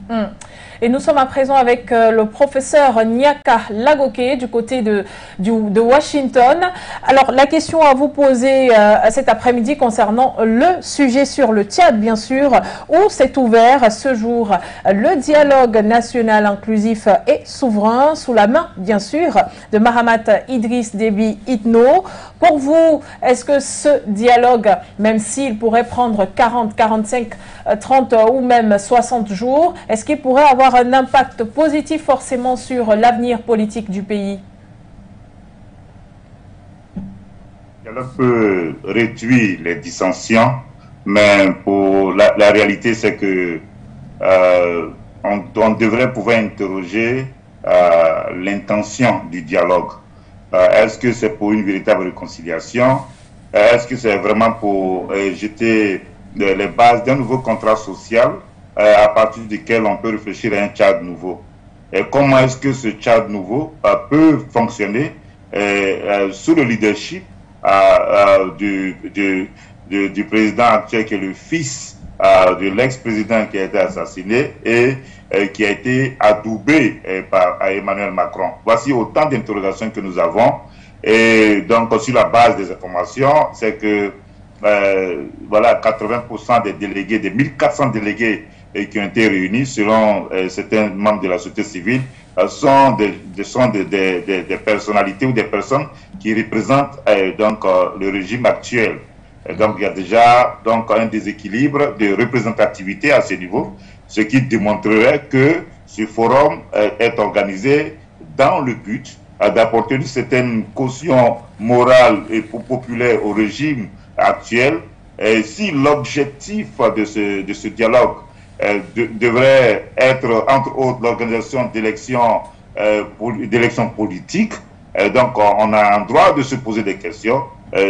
Et nous sommes à présent avec le professeur Nyaka Lagoke du côté de Washington. Alors, la question à vous poser cet après-midi concernant le sujet sur le Tchad, bien sûr, où s'est ouvert ce jour le dialogue national inclusif et souverain sous la main, bien sûr, de Mahamat Idriss Déby Itno. Pour vous, est-ce que ce dialogue, même s'il pourrait prendre 40, 45, 30 ou même 60 jours, est-ce qu'il pourrait avoir un impact positif forcément sur l'avenir politique du pays? Le dialogue peut réduire les dissensions, mais pour la réalité, c'est que on devrait pouvoir interroger l'intention du dialogue. Est-ce que c'est pour une véritable réconciliation? Est-ce que c'est vraiment pour jeter les bases d'un nouveau contrat social à partir duquel on peut réfléchir à un Tchad nouveau? Et comment est-ce que ce Tchad nouveau peut fonctionner sous le leadership du président actuel qui est le fils de l'ex-président qui a été assassiné et qui a été adoubé par Emmanuel Macron. Voici autant d'interrogations que nous avons. Et donc, sur la base des informations, c'est que voilà, 80% des délégués, des 1400 délégués qui ont été réunis, selon certains membres de la société civile, sont des personnalités ou des personnes qui représentent donc le régime actuel. Et donc, il y a déjà donc un déséquilibre de représentativité à ce niveau, ce qui démontrerait que ce forum est organisé dans le but d'apporter une certaine caution morale et populaire au régime actuel. Et si l'objectif de ce dialogue devrait être, entre autres, l'organisation d'élections politiques, donc on a un droit de se poser des questions.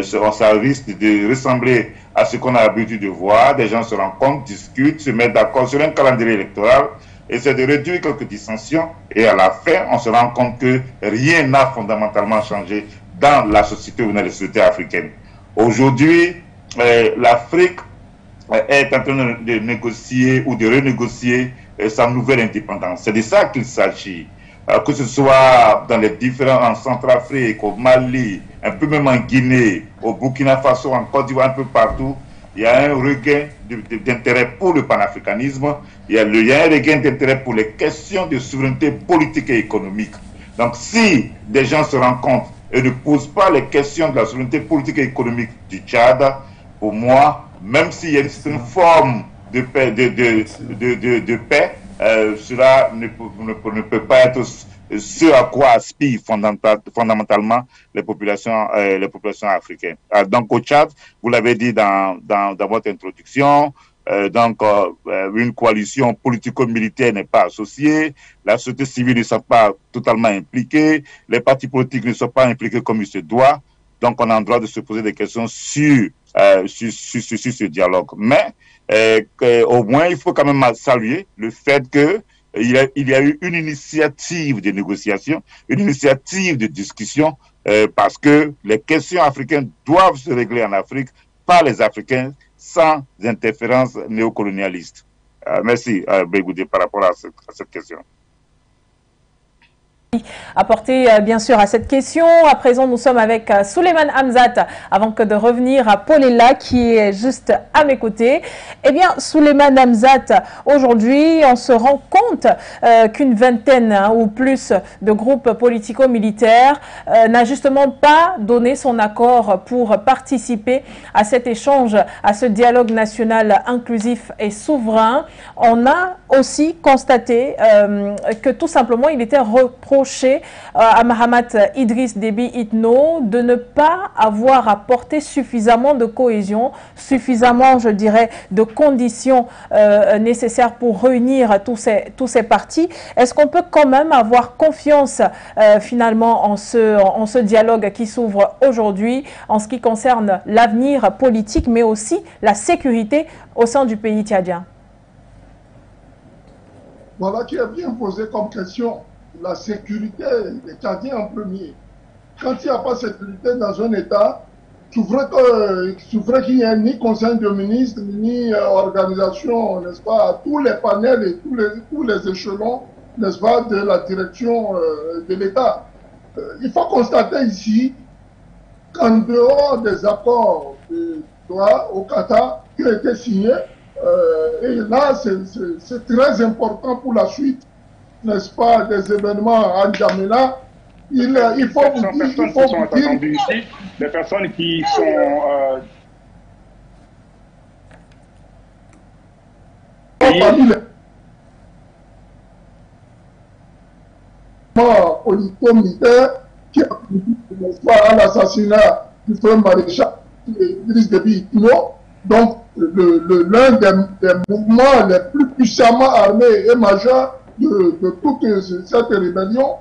Ça risque de ressembler à ce qu'on a l'habitude de voir. Des gens se rencontrent, discutent, se mettent d'accord sur un calendrier électoral, essaient de réduire quelques dissensions et à la fin, on se rend compte que rien n'a fondamentalement changé dans la société ou dans les sociétés africaines. Aujourd'hui, l'Afrique est en train de négocier ou de renégocier sa nouvelle indépendance. C'est de ça qu'il s'agit. Que ce soit dans les différents, en Centrafrique, au Mali, un peu même en Guinée, au Burkina Faso, en Côte d'Ivoire, un peu partout, il y a un regain d'intérêt pour le panafricanisme, il y a un regain d'intérêt pour les questions de souveraineté politique et économique. Donc si des gens se rencontrent et ne posent pas les questions de la souveraineté politique et économique du Tchad, pour moi, même s'il y a une certaine forme de paix, cela ne peut pas être ce à quoi aspirent fondamentalement les populations africaines. Donc au Tchad, vous l'avez dit dans votre introduction, une coalition politico-militaire n'est pas associée, la société civile ne sont pas totalement impliquée, les partis politiques ne sont pas impliqués comme il se doit. Donc on a le droit de se poser des questions sur ce dialogue. Mais au moins, il faut quand même saluer le fait qu'il y a eu une initiative de négociation, une initiative de discussion, parce que les questions africaines doivent se régler en Afrique par les Africains sans interférence néocolonialiste. Merci, Bégoudé, par rapport à cette question. Apporter bien sûr à cette question. À présent, nous sommes avec Souleymane Hamzat, avant que de revenir à Paulella qui est juste à mes côtés. Eh bien, Souleymane Hamzat, aujourd'hui, on se rend compte qu'une vingtaine ou plus de groupes politico-militaires n'a justement pas donné son accord pour participer à cet échange, à ce dialogue national inclusif et souverain. On a aussi constaté que tout simplement, il était reproché reproché à Mahamat Idriss Déby Itno de ne pas avoir apporté suffisamment de cohésion, suffisamment, je dirais, de conditions nécessaires pour réunir tous ces partis. Est-ce qu'on peut quand même avoir confiance finalement en ce dialogue qui s'ouvre aujourd'hui en ce qui concerne l'avenir politique, mais aussi la sécurité au sein du pays tchadien? Voilà qui est bien posé comme question. La sécurité des Tchadiens en premier. Quand il n'y a pas de sécurité dans un État, il faudrait qu'il n'y ait ni conseil de ministres, ni organisation, n'est-ce pas, à tous les panels et tous les échelons, n'est-ce pas, de la direction de l'État. Il faut constater ici qu'en dehors des accords de Doha au Qatar qui ont été signés, et là c'est très important pour la suite, n'est-ce pas, des événements à N'Djamena. Il faut vous dire, il faut vous dire, ici, des personnes qui sont politico-militaire qui a conduit à l'assassinat du frère maréchal Idriss Déby Itno. Donc, l'un des mouvements les plus puissamment armés et majeurs de toute cette rébellion.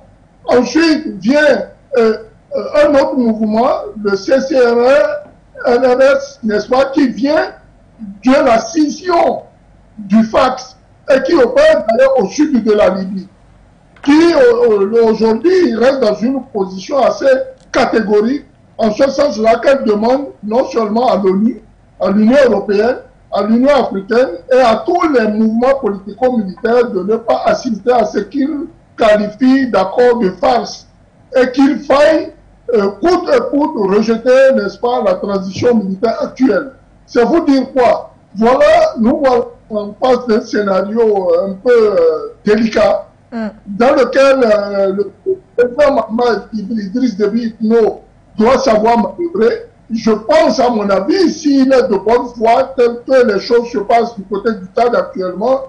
Ensuite vient un autre mouvement, le CCRS, n'est-ce pas, qui vient de la scission du Fax et qui opère d'ailleurs au sud de la Libye, qui aujourd'hui reste dans une position assez catégorique, en ce sens-là qu'elle demande non seulement à l'ONU, à l'Union européenne, à l'Union africaine et à tous les mouvements politico-militaires de ne pas assister à ce qu'ils qualifient d'accord de farce et qu'il faille coûte et coûte rejeter, n'est-ce pas, la transition militaire actuelle. C'est vous dire quoi? Voilà, nous voilà en face d'un scénario un peu délicat dans lequel le président Mahamat Idriss Déby Itno doit savoir manœuvrer. Je pense, à mon avis, s'il est de bonne foi, tel que les choses se passent du côté du Tchad actuellement,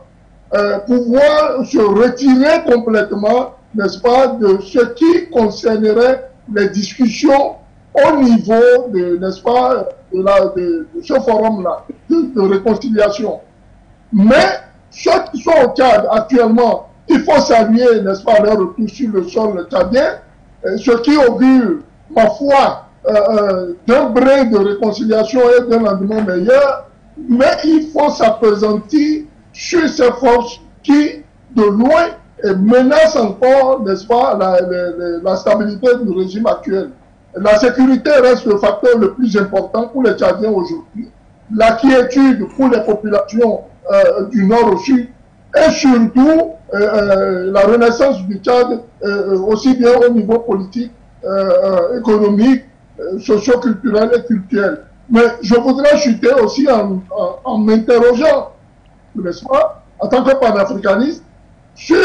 pouvoir se retirer complètement, n'est-ce pas, de ce qui concernerait les discussions au niveau de, n'est-ce pas, de ce forum-là, de réconciliation. Mais ceux qui sont au Tchad actuellement, il faut saluer, n'est-ce pas, leur retour sur le sol tchadien, ce qui augure, ma foi, d'un brin de réconciliation et d'un lendemain meilleur, mais il faut s'appesantir sur ces forces qui, de loin, menacent encore, n'est-ce pas, la stabilité du régime actuel. La sécurité reste le facteur le plus important pour les Tchadiens aujourd'hui. La quiétude pour les populations du nord au sud et surtout la renaissance du Tchad, aussi bien au niveau politique, économique, socio-culturel et culturel. Mais je voudrais chuter aussi en m'interrogeant, n'est-ce pas, en tant que panafricaniste, sur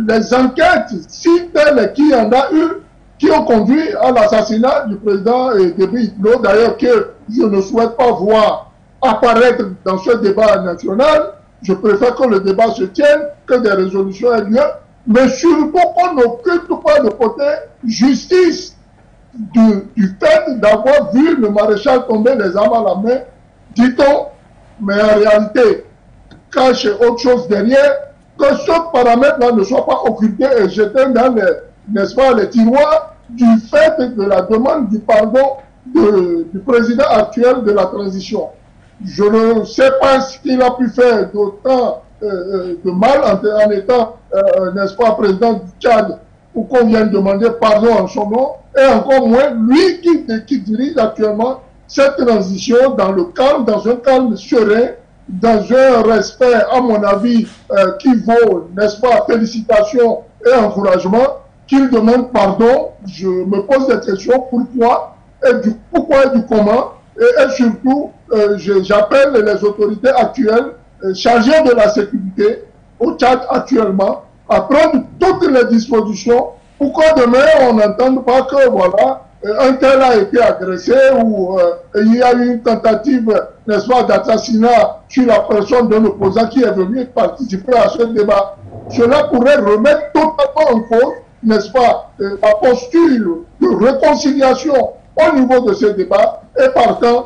les enquêtes, si telles qu'il y en a eu, qui ont conduit à l'assassinat du président Déby Itno, d'ailleurs que je ne souhaite pas voir apparaître dans ce débat national. Je préfère que le débat se tienne, que des résolutions aient lieu, mais surtout qu'on n'occupe pas de côté justice du fait d'avoir vu le maréchal tomber les armes à la main, dit-on, mais en réalité, cache autre chose derrière, que ce paramètre-là ne soit pas occulté et jeté dans les, n'est-ce pas, les tiroirs du fait de la demande du pardon du président actuel de la transition. Je ne sais pas ce qu'il a pu faire d'autant de mal en étant, n'est-ce pas, président du Tchad, pour qu'on vienne demander pardon en son nom, et encore moins lui qui dirige actuellement cette transition dans le calme, dans un calme serein, dans un respect, à mon avis, qui vaut, n'est-ce pas, félicitations et encouragement, qu'il demande pardon. Je me pose des questions, pourquoi et du comment, et surtout, j'appelle les autorités actuelles chargées de la sécurité au Tchad actuellement à prendre toutes les dispositions pour que demain on n'entende pas que voilà, un tel a été agressé ou il y a eu une tentative, n'est-ce pas, d'assassinat sur la personne d'un opposant qui est venu participer à ce débat. Cela pourrait remettre totalement en cause n'est-ce pas, la posture de réconciliation au niveau de ce débat. Et partant,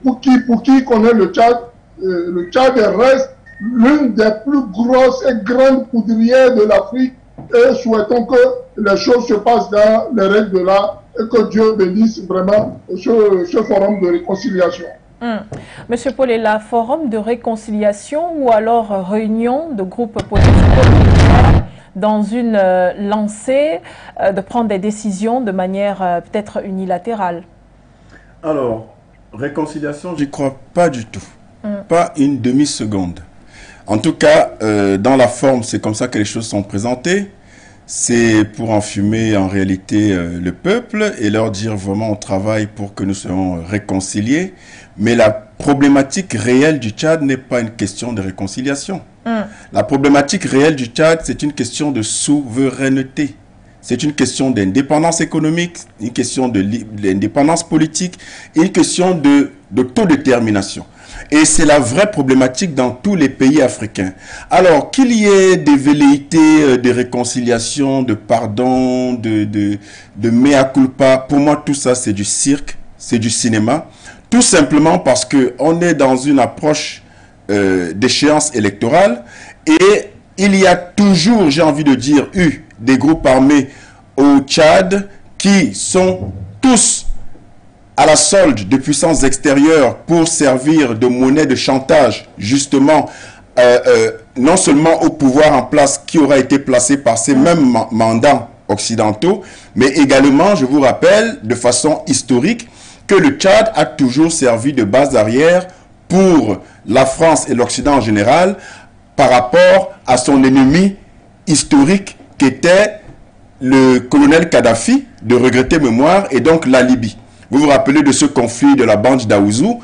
pour qui connaît le Tchad reste l'une des plus grosses et grandes poudrières de l'Afrique. Et souhaitons que les choses se passent dans les règles de l'art et que Dieu bénisse vraiment ce forum de réconciliation. Monsieur Polela, forum de réconciliation ou alors réunion de groupes politiques dans une lancée de prendre des décisions de manière peut-être unilatérale? Alors, réconciliation, j'y crois pas du tout. Pas une demi-seconde. En tout cas, dans la forme, c'est comme ça que les choses sont présentées. C'est pour enfumer en réalité le peuple et leur dire vraiment on travaille pour que nous soyons réconciliés. Mais la problématique réelle du Tchad n'est pas une question de réconciliation. La problématique réelle du Tchad, c'est une question de souveraineté. C'est une question d'indépendance économique, une question d'indépendance politique, une question d'autodétermination. Et c'est la vraie problématique dans tous les pays africains. Alors, qu'il y ait des velléités de réconciliation, de pardon, de mea culpa, pour moi, tout ça, c'est du cirque, c'est du cinéma. Tout simplement parce qu'on est dans une approche d'échéance électorale et il y a toujours, j'ai envie de dire, eu des groupes armés au Tchad qui sont tous à la solde de puissances extérieures pour servir de monnaie de chantage, justement, non seulement au pouvoir en place qui aura été placé par ces mêmes mandats occidentaux, mais également, je vous rappelle, de façon historique, que le Tchad a toujours servi de base arrière pour la France et l'Occident en général par rapport à son ennemi historique qui était le colonel Kadhafi, de regretter mémoire, et donc la Libye. Vous vous rappelez de ce conflit de la bande d'Aouzou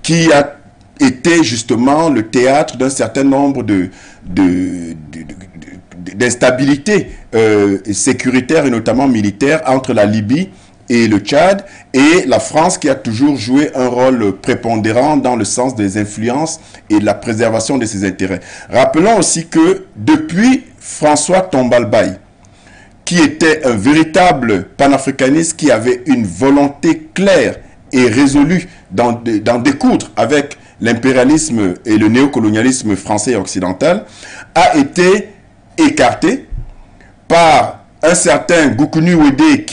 qui a été justement le théâtre d'un certain nombre d'instabilités sécuritaires et notamment militaires entre la Libye et le Tchad, et la France qui a toujours joué un rôle prépondérant dans le sens des influences et de la préservation de ses intérêts. Rappelons aussi que depuis François Tombalbaye, qui était un véritable panafricaniste, qui avait une volonté claire et résolue d'en découdre avec l'impérialisme et le néocolonialisme français et occidental, a été écarté par un certain Goukouni Ouédé,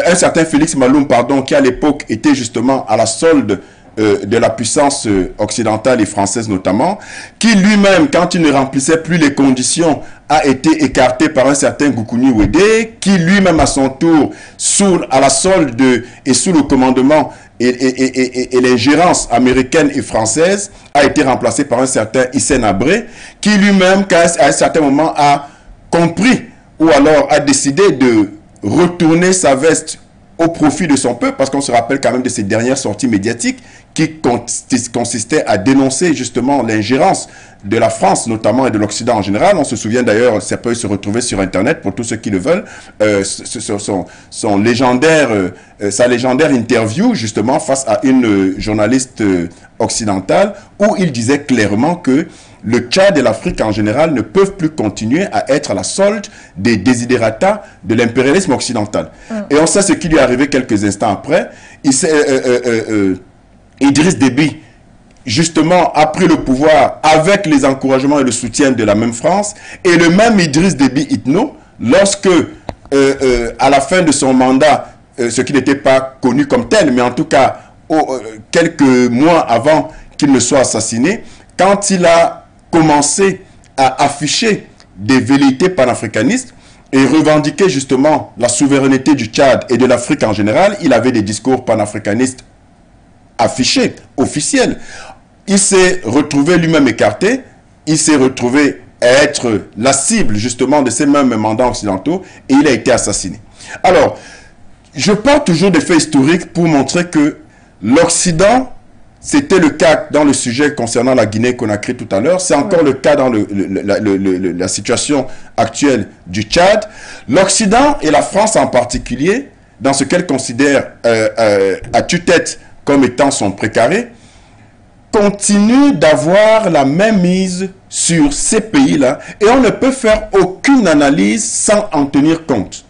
un certain Félix Maloum, pardon, qui à l'époque était justement à la solde de la puissance occidentale et française notamment, qui lui-même, quand il ne remplissait plus les conditions, a été écarté par un certain Goukouni Ouédé, qui lui-même à son tour, à la solde et sous le commandement et l'ingérence américaine et française, a été remplacé par un certain Hissène Habré, qui lui-même, à un certain moment, a compris ou alors a décidé de retourner sa veste au profit de son peuple, parce qu'on se rappelle quand même de ses dernières sorties médiatiques qui consistaient à dénoncer justement l'ingérence de la France, notamment, et de l'Occident en général. On se souvient d'ailleurs, ça peut se retrouver sur Internet pour tous ceux qui le veulent, sa légendaire interview justement face à une journaliste occidentale, où il disait clairement que le Tchad et l'Afrique en général ne peuvent plus continuer à être à la solde des desiderata de l'impérialisme occidental. Et on sait ce qui lui est arrivé quelques instants après. Idriss Déby, justement, a pris le pouvoir avec les encouragements et le soutien de la même France. Et le même Idriss Déby Itno, lorsque, à la fin de son mandat, ce qui n'était pas connu comme tel, mais en tout cas, quelques mois avant qu'il ne soit assassiné, quand il a commencé à afficher des velléités panafricanistes et revendiquer justement la souveraineté du Tchad et de l'Afrique en général, il avait des discours panafricanistes affichés, officiels. Il s'est retrouvé lui-même écarté, il s'est retrouvé à être la cible justement de ces mêmes mandats occidentaux et il a été assassiné. Alors, je parle toujours des faits historiques pour montrer que l'Occident, c'était le cas dans le sujet concernant la Guinée-Conakry tout à l'heure. C'est encore le cas dans la situation actuelle du Tchad. L'Occident et la France en particulier, dans ce qu'elle considère à tue-tête comme étant son précaré, continue d'avoir la même mise sur ces pays-là et on ne peut faire aucune analyse sans en tenir compte.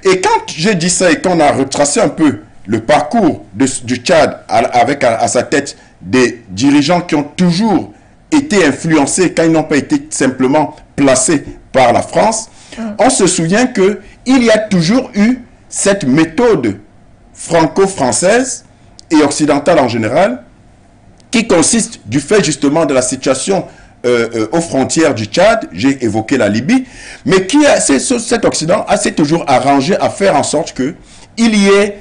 Et quand j'ai dit ça et qu'on a retracé un peu le parcours du Tchad avec à sa tête des dirigeants qui ont toujours été influencés quand ils n'ont pas été simplement placés par la France, on se souvient qu'il y a toujours eu cette méthode franco-française et occidentale en général qui consiste du fait justement de la situation aux frontières du Tchad, j'ai évoqué la Libye, mais cet Occident s'est toujours arrangé à faire en sorte qu'il y ait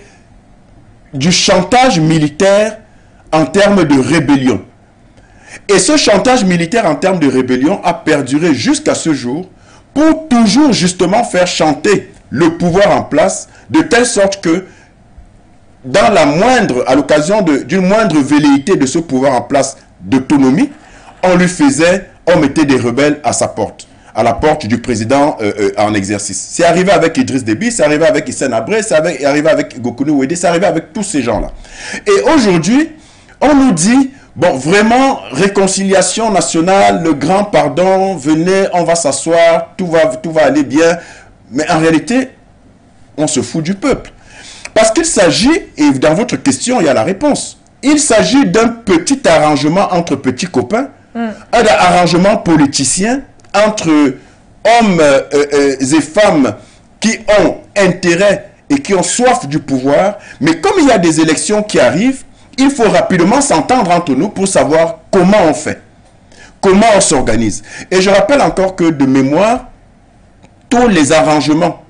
du chantage militaire en termes de rébellion. Et ce chantage militaire en termes de rébellion a perduré jusqu'à ce jour pour toujours justement faire chanter le pouvoir en place de telle sorte que à l'occasion d'une moindre velléité de ce pouvoir en place d'autonomie, on mettait des rebelles à sa porte, à la porte du président en exercice. C'est arrivé avec Idriss Déby, c'est arrivé avec Hissène Habré, c'est arrivé avec Gokounou Ouédé, c'est arrivé avec tous ces gens-là. Et aujourd'hui, on nous dit, bon, vraiment, réconciliation nationale, le grand pardon, venez, on va s'asseoir, tout va aller bien. Mais en réalité, on se fout du peuple. Parce qu'il s'agit, et dans votre question, il y a la réponse, il s'agit d'un petit arrangement entre petits copains, un arrangement politicien entre hommes et femmes qui ont intérêt et qui ont soif du pouvoir. Mais comme il y a des élections qui arrivent, il faut rapidement s'entendre entre nous pour savoir comment on fait, comment on s'organise. Et je rappelle encore que de mémoire, tous les arrangements,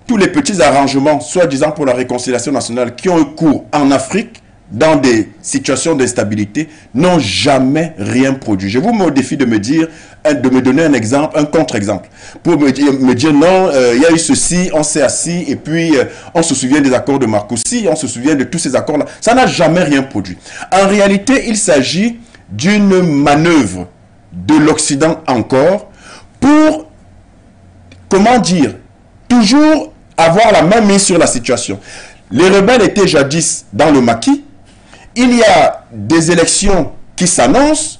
tous les petits arrangements, soi-disant pour la réconciliation nationale, qui ont eu cours en Afrique, dans des situations d'instabilité, n'ont jamais rien produit. Je vous mets au défi de me donner un exemple, un contre-exemple, pour me dire non, il y a eu ceci, on s'est assis, et puis on se souvient des accords de Marcoussis, on se souvient de tous ces accords-là. Ça n'a jamais rien produit. En réalité, il s'agit d'une manœuvre de l'Occident encore pour, comment dire, toujours avoir la main mise sur la situation. Les rebelles étaient jadis dans le maquis. Il y a des élections qui s'annoncent,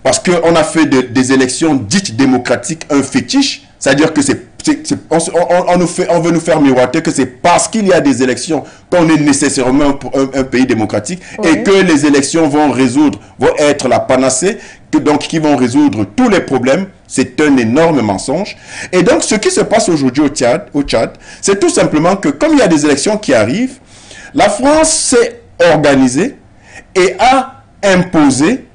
parce qu'on a fait des élections dites démocratiques un fétiche, c'est-à-dire que on veut nous faire miroiter que c'est parce qu'il y a des élections qu'on est nécessairement un pays démocratique, oui, et que les élections vont être la panacée, qui vont résoudre tous les problèmes. C'est un énorme mensonge. Et donc, ce qui se passe aujourd'hui au Tchad, c'est tout simplement que comme il y a des élections qui arrivent, la France s'est organisée et a imposé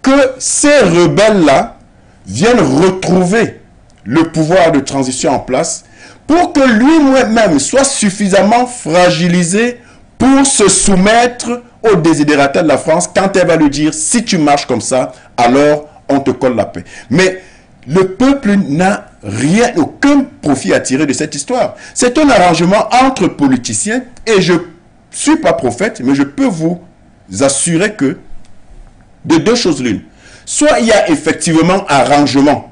que ces rebelles-là viennent retrouver le pouvoir de transition en place pour que lui-même soit suffisamment fragilisé pour se soumettre aux désidératas de la France quand elle va lui dire « si tu marches comme ça, alors on te colle la paix ». Mais le peuple n'a aucun profit à tirer de cette histoire. C'est un arrangement entre politiciens et je ne suis pas prophète, mais je peux vous assurer que de deux choses l'une. Soit il y a effectivement arrangement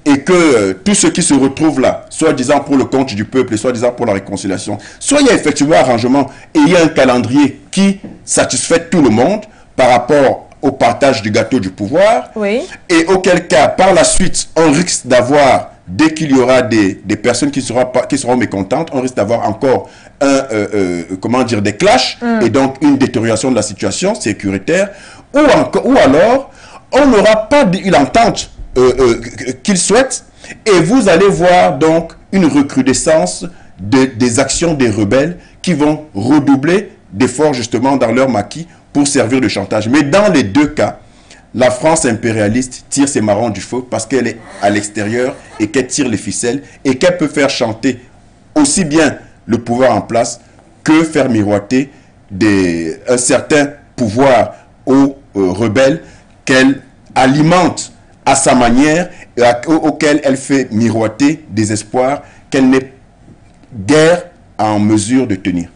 et que tous ceux qui se retrouvent là, soi-disant pour le compte du peuple et soi-disant pour la réconciliation, soit il y a effectivement arrangement et il y a un calendrier qui satisfait tout le monde par rapport au partage du gâteau du pouvoir, oui, et auquel cas, par la suite, on risque d'avoir, dès qu'il y aura des personnes qui seront mécontentes, on risque d'avoir encore des clashs, et donc une détérioration de la situation sécuritaire, ou alors, on n'aura pas une entente qu'ils souhaitent, et vous allez voir donc une recrudescence des actions des rebelles qui vont redoubler d'efforts justement dans leur maquis pour servir de chantage. Mais dans les deux cas, la France impérialiste tire ses marrons du feu parce qu'elle est à l'extérieur et qu'elle tire les ficelles et qu'elle peut faire chanter aussi bien le pouvoir en place que faire miroiter un certain pouvoir aux rebelles qu'elle alimente à sa manière et auquel elle fait miroiter des espoirs qu'elle n'est guère en mesure de tenir.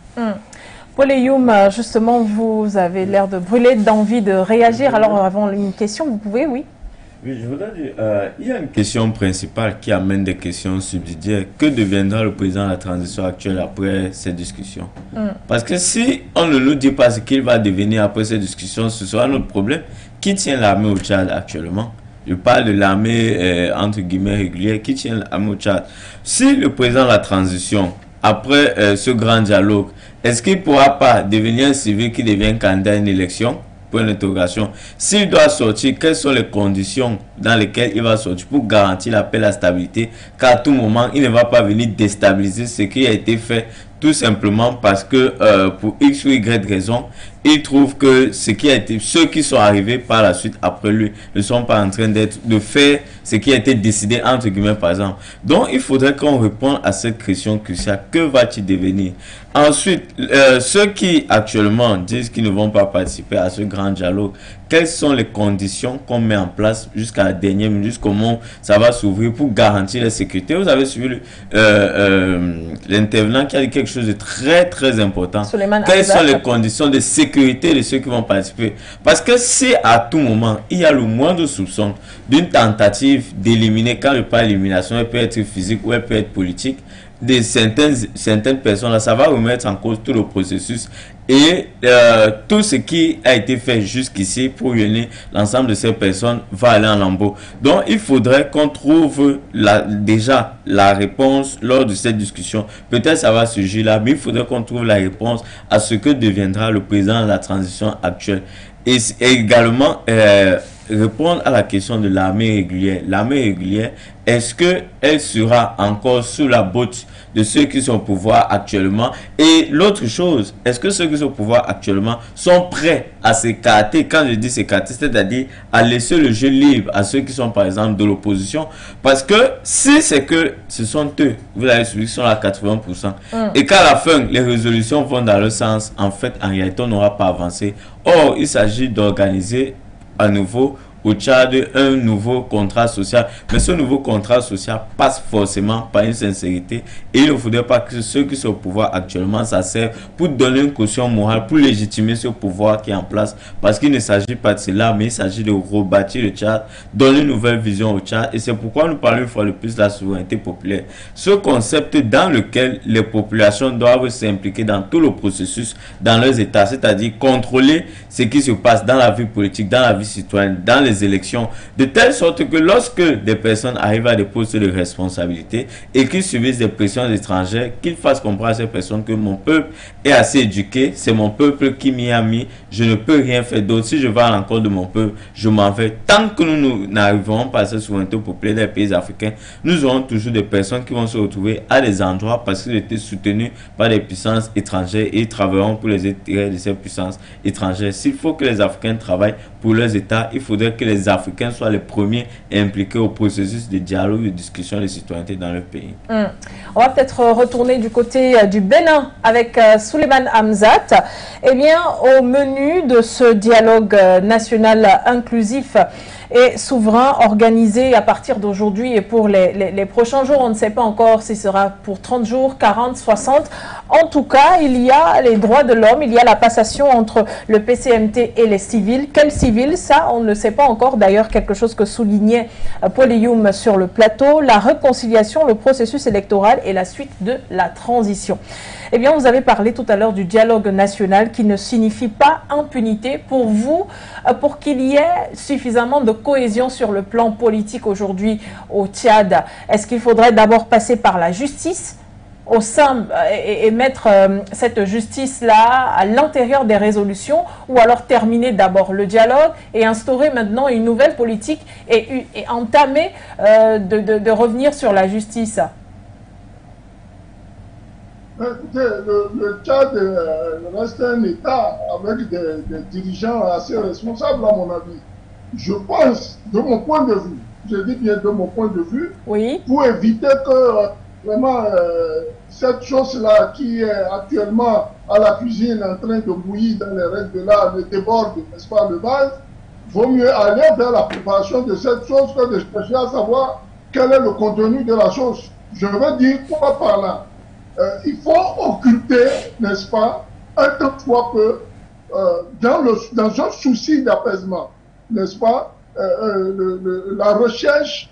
Paul Eyoum, justement, vous avez l'air de brûler d'envie de réagir. Alors, avant une question, vous pouvez, oui? Oui, je voudrais dire, il y a une question principale qui amène des questions subsidiaires. Que deviendra le président de la transition actuelle après ces discussions? Parce que si on ne nous dit pas ce qu'il va devenir après ces discussions, ce sera notre problème. Qui tient l'armée au Tchad actuellement? Je parle de l'armée, entre guillemets, régulière. Qui tient l'armée au Tchad? Si le président de la transition, après ce grand dialogue, est-ce qu'il ne pourra pas devenir un civil qui devient candidat à une élection? Point d'interrogation. S'il doit sortir, quelles sont les conditions dans lesquelles il va sortir pour garantir la paix et la stabilité? Qu'à tout moment, il ne va pas venir déstabiliser ce qui a été fait, tout simplement parce que pour X ou Y raison, il trouve que ceux qui sont arrivés par la suite après lui ne sont pas en train de faire ce qui a été décidé entre guillemets par exemple. Donc il faudrait qu'on réponde à cette question cruciale. Que va-t-il devenir? Ensuite, ceux qui actuellement disent qu'ils ne vont pas participer à ce grand dialogue, quelles sont les conditions qu'on met en place jusqu'à la dernière minute, jusqu'au moment où ça va s'ouvrir pour garantir la sécurité? Vous avez suivi l'intervenant qui a dit quelque chose de très très important. Quelles sont les conditions de sécurité de ceux qui vont participer? Parce que si à tout moment il y a le moindre soupçon d'une tentative d'éliminer, quand je parle d'élimination, elle peut être physique ou elle peut être politique, de certaines personnes là, ça va remettre en cause tout le processus et tout ce qui a été fait jusqu'ici pour unir l'ensemble de ces personnes va aller en lambeaux. Donc il faudrait qu'on trouve déjà la réponse lors de cette discussion. Peut-être ça va surgir là, mais il faudrait qu'on trouve la réponse à ce que deviendra le président de la transition actuelle. Et également répondre à la question de l'armée régulière. L'armée régulière, est-ce qu'elle sera encore sous la botte de ceux qui sont au pouvoir actuellement? Et l'autre chose, est-ce que ceux qui sont au pouvoir actuellement sont prêts à s'écarter? Quand je dis s'écarter, c'est-à-dire à laisser le jeu libre à ceux qui sont par exemple de l'opposition. Parce que si c'est que ce sont eux, vous avez suivi, qui sont à 80%, et qu'à la fin, les résolutions vont dans le sens, en fait, en réalité, on n'aura pas avancé. Or, il s'agit d'organiser à nouveau au Tchad un nouveau contrat social, mais ce nouveau contrat social passe forcément par une sincérité et il ne faudrait pas que ceux qui sont au pouvoir actuellement ça sert pour donner une caution morale, pour légitimer ce pouvoir qui est en place, parce qu'il ne s'agit pas de cela, mais il s'agit de rebâtir le Tchad, donner une nouvelle vision au Tchad. Et c'est pourquoi nous parlons une fois de plus de la souveraineté populaire, ce concept dans lequel les populations doivent s'impliquer dans tout le processus dans leurs états, c'est-à-dire contrôler ce qui se passe dans la vie politique, dans la vie citoyenne, dans les élections, de telle sorte que lorsque des personnes arrivent à des postes de responsabilité et qu'ils subissent des pressions étrangères, qu'ils fassent comprendre à ces personnes que mon peuple est assez éduqué, c'est mon peuple qui m'y a mis, je ne peux rien faire d'autre. Si je vais à l'encontre de mon peuple, je m'en vais. Tant que nous n'arriverons pas à cette souveraineté populaire des pays africains, nous aurons toujours des personnes qui vont se retrouver à des endroits parce qu'ils étaient soutenus par des puissances étrangères et ils travailleront pour les intérêts de ces puissances étrangères. S'il faut que les Africains travaillent pour leurs États, il faudrait que les Africains soient les premiers impliqués au processus de dialogue, de discussion de citoyenneté dans leur pays. On va peut-être retourner du côté du Bénin avec Souleymane Hamzat. Eh bien, au menu de ce dialogue national inclusif et souverain organisé à partir d'aujourd'hui et pour les prochains jours, on ne sait pas encore si ce sera pour 30 jours, 40, 60. En tout cas, il y a les droits de l'homme, il y a la passation entre le PCMT et les civils. Quels civils? Ça, on ne sait pas encore. D'ailleurs, quelque chose que soulignait Paul Youm sur le plateau, la réconciliation, le processus électoral et la suite de la transition. Eh bien, vous avez parlé tout à l'heure du dialogue national qui ne signifie pas impunité. Pour vous, pour qu'il y ait suffisamment de cohésion sur le plan politique aujourd'hui au Tchad, est-ce qu'il faudrait d'abord passer par la justice au sein et mettre cette justice-là à l'intérieur des résolutions, ou alors terminer d'abord le dialogue et instaurer maintenant une nouvelle politique et entamer de revenir sur la justice? Le Tchad reste un État avec des dirigeants assez responsables, à mon avis. Je pense, de mon point de vue, je dis bien de mon point de vue, oui, pour éviter que vraiment cette chose-là qui est actuellement à la cuisine en train de bouillir dans les règles de l'art ne déborde, n'est-ce pas, le base, vaut mieux aller vers la préparation de cette chose que de chercher à savoir quel est le contenu de la chose. Je veux dire quoi par là? Il faut occulter, n'est-ce pas, un tant soit peu, dans un souci d'apaisement, n'est-ce pas, la recherche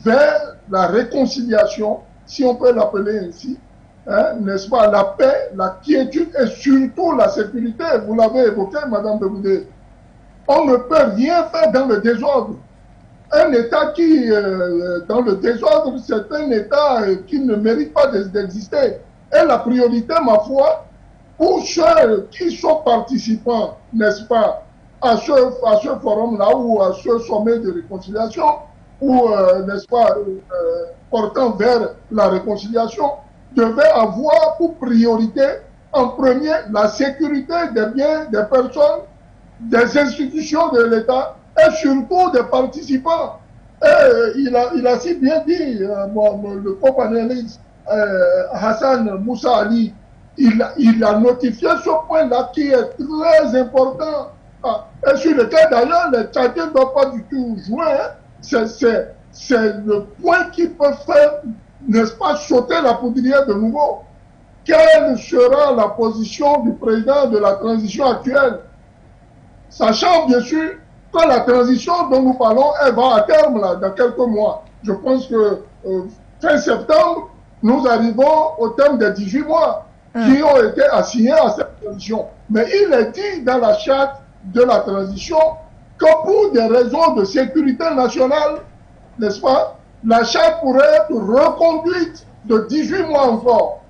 vers la réconciliation, si on peut l'appeler ainsi, hein, n'est-ce pas, la paix, la quiétude et surtout la sécurité. Vous l'avez évoqué, Madame Begoudé. On ne peut rien faire dans le désordre. Un État qui, dans le désordre, c'est un État qui ne mérite pas d'exister. Et la priorité, ma foi, pour ceux qui sont participants, n'est-ce pas, à ce forum-là ou à ce sommet de réconciliation, ou, n'est-ce pas, portant vers la réconciliation, devait avoir pour priorité, en premier, la sécurité des biens, des personnes, des institutions de l'État et surtout des participants. Et il a si bien dit, le co-panéliste Hassan Moussa Ali, il a notifié ce point-là qui est très important. Et sur lequel d'ailleurs les Tchadiens ne doivent pas du tout jouer. Hein. C'est le point qui peut faire, n'est-ce pas, sauter la poudrière de nouveau. Quelle sera la position du président de la transition actuelle? Sachant bien sûr que la transition dont nous parlons, elle va à terme là, dans quelques mois. Je pense que fin septembre, nous arrivons au terme des 18 mois qui ont été assignés à cette transition. Mais il est dit dans la charte de la transition que pour des raisons de sécurité nationale, n'est-ce pas, la charte pourrait être reconduite de 18 mois encore.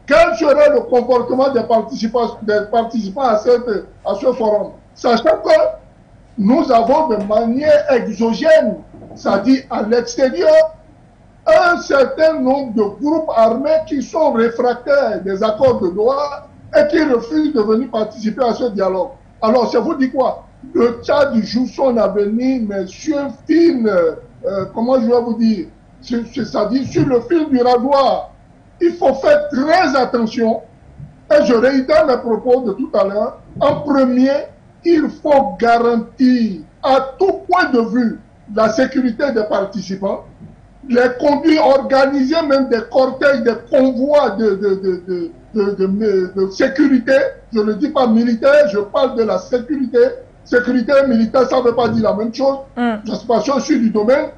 Quel serait le comportement des participants à ce forum? Sachant que nous avons de manière exogène, c'est-à-dire à l'extérieur, un certain nombre de groupes armés qui sont réfractaires des accords de Doha et qui refusent de venir participer à ce dialogue. Alors, ça vous dit quoi? Le Tchad joue son avenir, mais sur un fil, comment je vais vous dire, c'est-à-dire sur le fil du rasoir. Il faut faire très attention, et je réitère mes propos de tout à l'heure. En premier, il faut garantir à tout point de vue la sécurité des participants, les conduits organisés, même des cortèges, des convois de sécurité. Je ne dis pas militaire, je parle de la sécurité. Sécurité militaire, ça ne veut pas dire la même chose. Je suis pas sûr du domaine.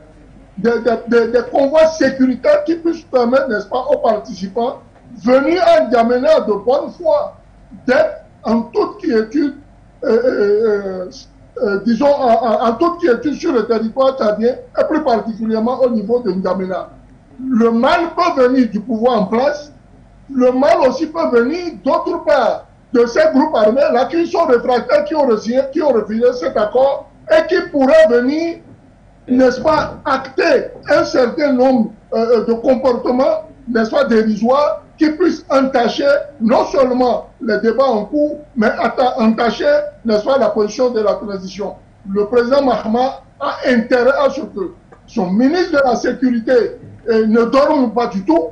Des convois sécuritaires qui puissent permettre, n'est-ce pas, aux participants venir à N'Djamena de bonne foi, d'être en toute quiétude, disons, en toute quiétude sur le territoire tchadien, et plus particulièrement au niveau de N'Djamena. Le mal peut venir du pouvoir en place, le mal aussi peut venir d'autre part de ces groupes armés-là qui sont réfractaires, qui ont refusé cet accord et qui pourraient venir, n'est-ce pas, acter un certain nombre de comportements, n'est-ce pas, dérisoires, qui puissent entacher non seulement les débats en cours, mais entacher, n'est-ce pas, la position de la transition. Le président Mahama a intérêt à ce que son ministre de la Sécurité ne dorme pas du tout,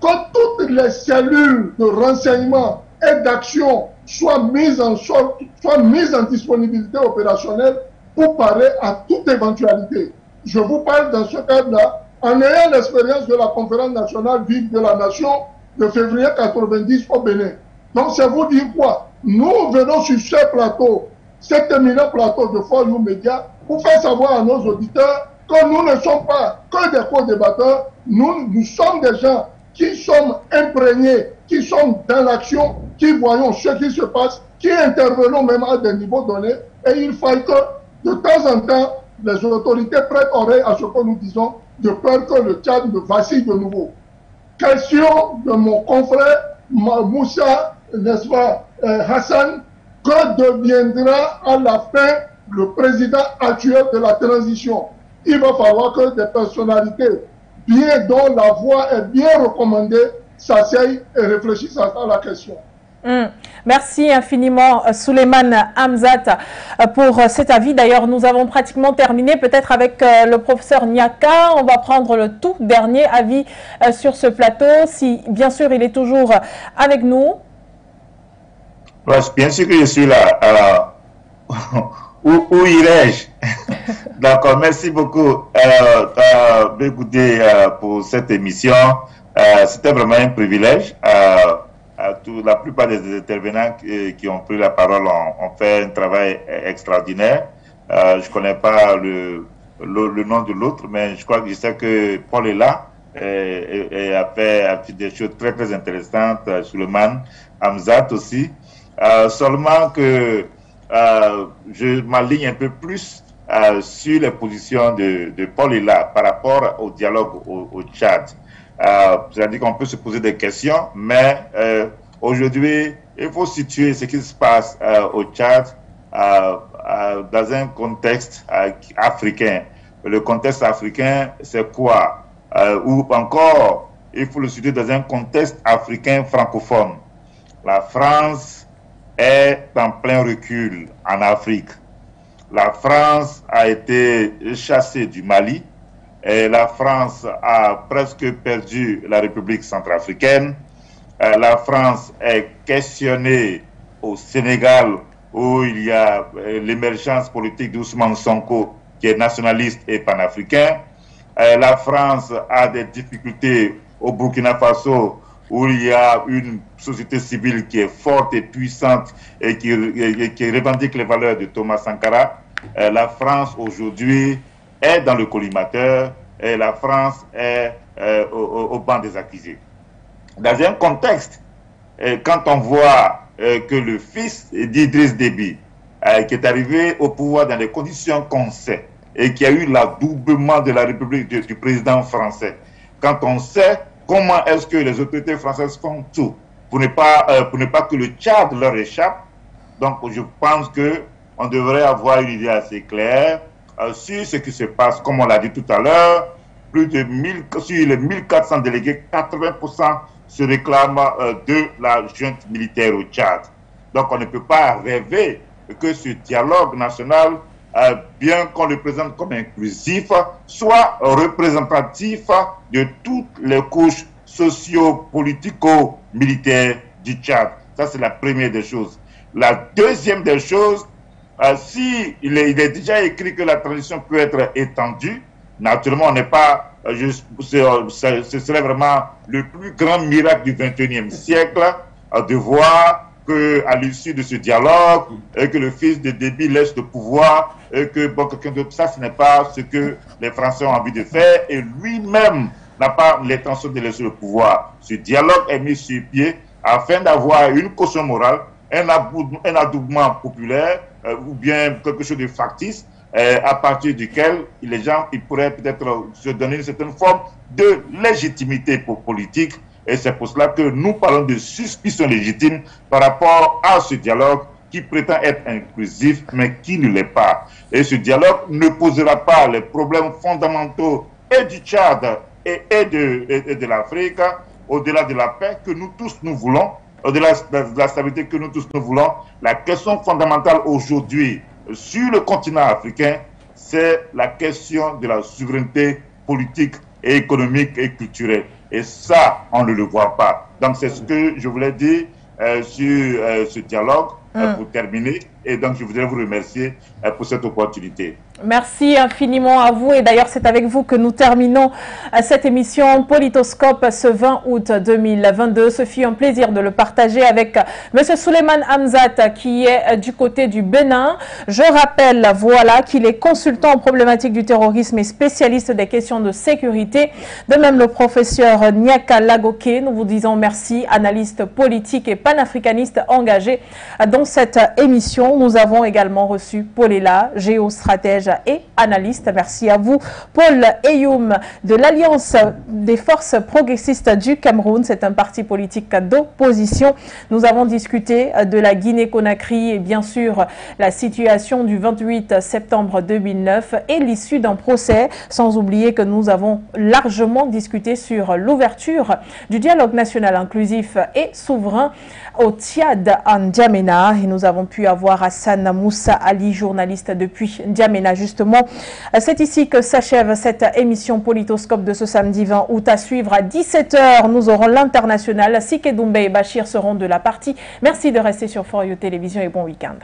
que toutes les cellules de renseignement et d'action soient mises en disponibilité opérationnelle pour parer à toute éventualité. Je vous parle dans ce cadre-là, en ayant l'expérience de la conférence nationale vive de la nation de février 90 au Bénin. Donc, c'est vous dire quoi? Nous venons sur ce plateau, cet éminent plateau de For You Media, pour faire savoir à nos auditeurs que nous ne sommes pas que des co-débatteurs, nous sommes des gens qui sommes imprégnés, qui sommes dans l'action, qui voyons ce qui se passe, qui intervenons même à des niveaux donnés, et il faut que, de temps en temps, les autorités prêtent oreille à ce que nous disons, de peur que le Tchad ne vacille de nouveau. Question de mon confrère Moussa, n'est-ce pas, Hassan, que deviendra à la fin le président actuel de la transition? Il va falloir que des personnalités bien dont la voix est bien recommandée s'asseyent et réfléchissent à la question. Merci infiniment Souleymane Hamzat pour cet avis. D'ailleurs, nous avons pratiquement terminé, peut-être avec le professeur Niaka. On va prendre le tout dernier avis sur ce plateau, si bien sûr il est toujours avec nous. Ouais, bien sûr que je suis là. Alors, où irais-je? D'accord, merci beaucoup écoutez, pour cette émission. C'était vraiment un privilège. La plupart des intervenants qui ont pris la parole ont fait un travail extraordinaire. Je ne connais pas le nom de l'autre, mais je crois que je sais que Paul est là et a fait des choses très très intéressantes, Suleiman Hamzat aussi. Seulement que je m'aligne un peu plus sur les positions de Paul est là par rapport au dialogue au Tchad. C'est-à-dire qu'on peut se poser des questions, mais aujourd'hui, il faut situer ce qui se passe au Tchad dans un contexte africain. Le contexte africain, c'est quoi? Ou encore, il faut le situer dans un contexte africain francophone. La France est en plein recul en Afrique. La France a été chassée du Mali et la France a presque perdu la République centrafricaine. La France est questionnée au Sénégal où il y a l'émergence politique d'Ousmane Sonko qui est nationaliste et panafricain. La France a des difficultés au Burkina Faso où il y a une société civile qui est forte et puissante et qui revendique les valeurs de Thomas Sankara. La France aujourd'hui est dans le collimateur et la France est au banc des accusés. Dans un contexte, quand on voit que le fils d'Idriss Déby, qui est arrivé au pouvoir dans les conditions qu'on sait, et qui a eu l'adoubement de la République du président français, quand on sait comment est-ce que les autorités françaises font tout pour ne pas que le Tchad leur échappe, donc je pense qu'on devrait avoir une idée assez claire sur ce qui se passe, comme on l'a dit tout à l'heure, sur les 1400 délégués, 80% se réclament de la junte militaire au Tchad. Donc on ne peut pas rêver que ce dialogue national, bien qu'on le présente comme inclusif, soit représentatif de toutes les couches socio-politico-militaires du Tchad. Ça, c'est la première des choses. La deuxième des choses, si il est déjà écrit que la transition peut être étendue, naturellement, on n'est pas... ce serait vraiment le plus grand miracle du XXIe siècle de voir qu'à l'issue de ce dialogue, que le fils de Déby laisse le pouvoir, et que quelqu'un d'autre, ça, ce n'est pas ce que les Français ont envie de faire, et lui-même n'a pas l'intention de laisser le pouvoir. Ce dialogue est mis sur pied afin d'avoir une caution morale, un adoubement populaire, ou bien quelque chose de factice, à partir duquel les gens pourraient peut-être se donner une certaine forme de légitimité politique. Et c'est pour cela que nous parlons de suspicion légitime par rapport à ce dialogue qui prétend être inclusif, mais qui ne l'est pas. Et ce dialogue ne posera pas les problèmes fondamentaux et du Tchad et de l'Afrique, au-delà de la paix que nous tous nous voulons, au-delà de la stabilité que nous tous nous voulons. La question fondamentale aujourd'hui sur le continent africain, c'est la question de la souveraineté politique et économique et culturelle. Et ça, on ne le voit pas. Donc, c'est ce que je voulais dire sur ce dialogue pour terminer. Et donc, je voudrais vous remercier pour cette opportunité. Merci infiniment à vous. Et d'ailleurs, c'est avec vous que nous terminons cette émission Politoscope ce 20 août 2022. Ce fut un plaisir de le partager avec M. Suleiman Hamzat qui est du côté du Bénin. Je rappelle, voilà, qu'il est consultant en problématique du terrorisme et spécialiste des questions de sécurité. De même, le professeur Niaka Lagoké. Nous vous disons merci, analyste politique et panafricaniste engagé dans cette émission. Nous avons également reçu Paul Ela, géostratège et analyste. Merci à vous. Paul Eyoum de l'Alliance des forces progressistes du Cameroun. C'est un parti politique d'opposition. Nous avons discuté de la Guinée-Conakry et bien sûr la situation du 28 septembre 2009 et l'issue d'un procès. Sans oublier que nous avons largement discuté sur l'ouverture du dialogue national inclusif et souverain au Tchad en N'Djamena. Et nous avons pu avoir Hassan Moussa Ali, journaliste depuis N'Djamena. Justement, c'est ici que s'achève cette émission Politoscope de ce samedi 20 août. À suivre à 17 h, nous aurons l'international. Sike Doumbé et Bachir seront de la partie. Merci de rester sur For You Télévision et bon week-end.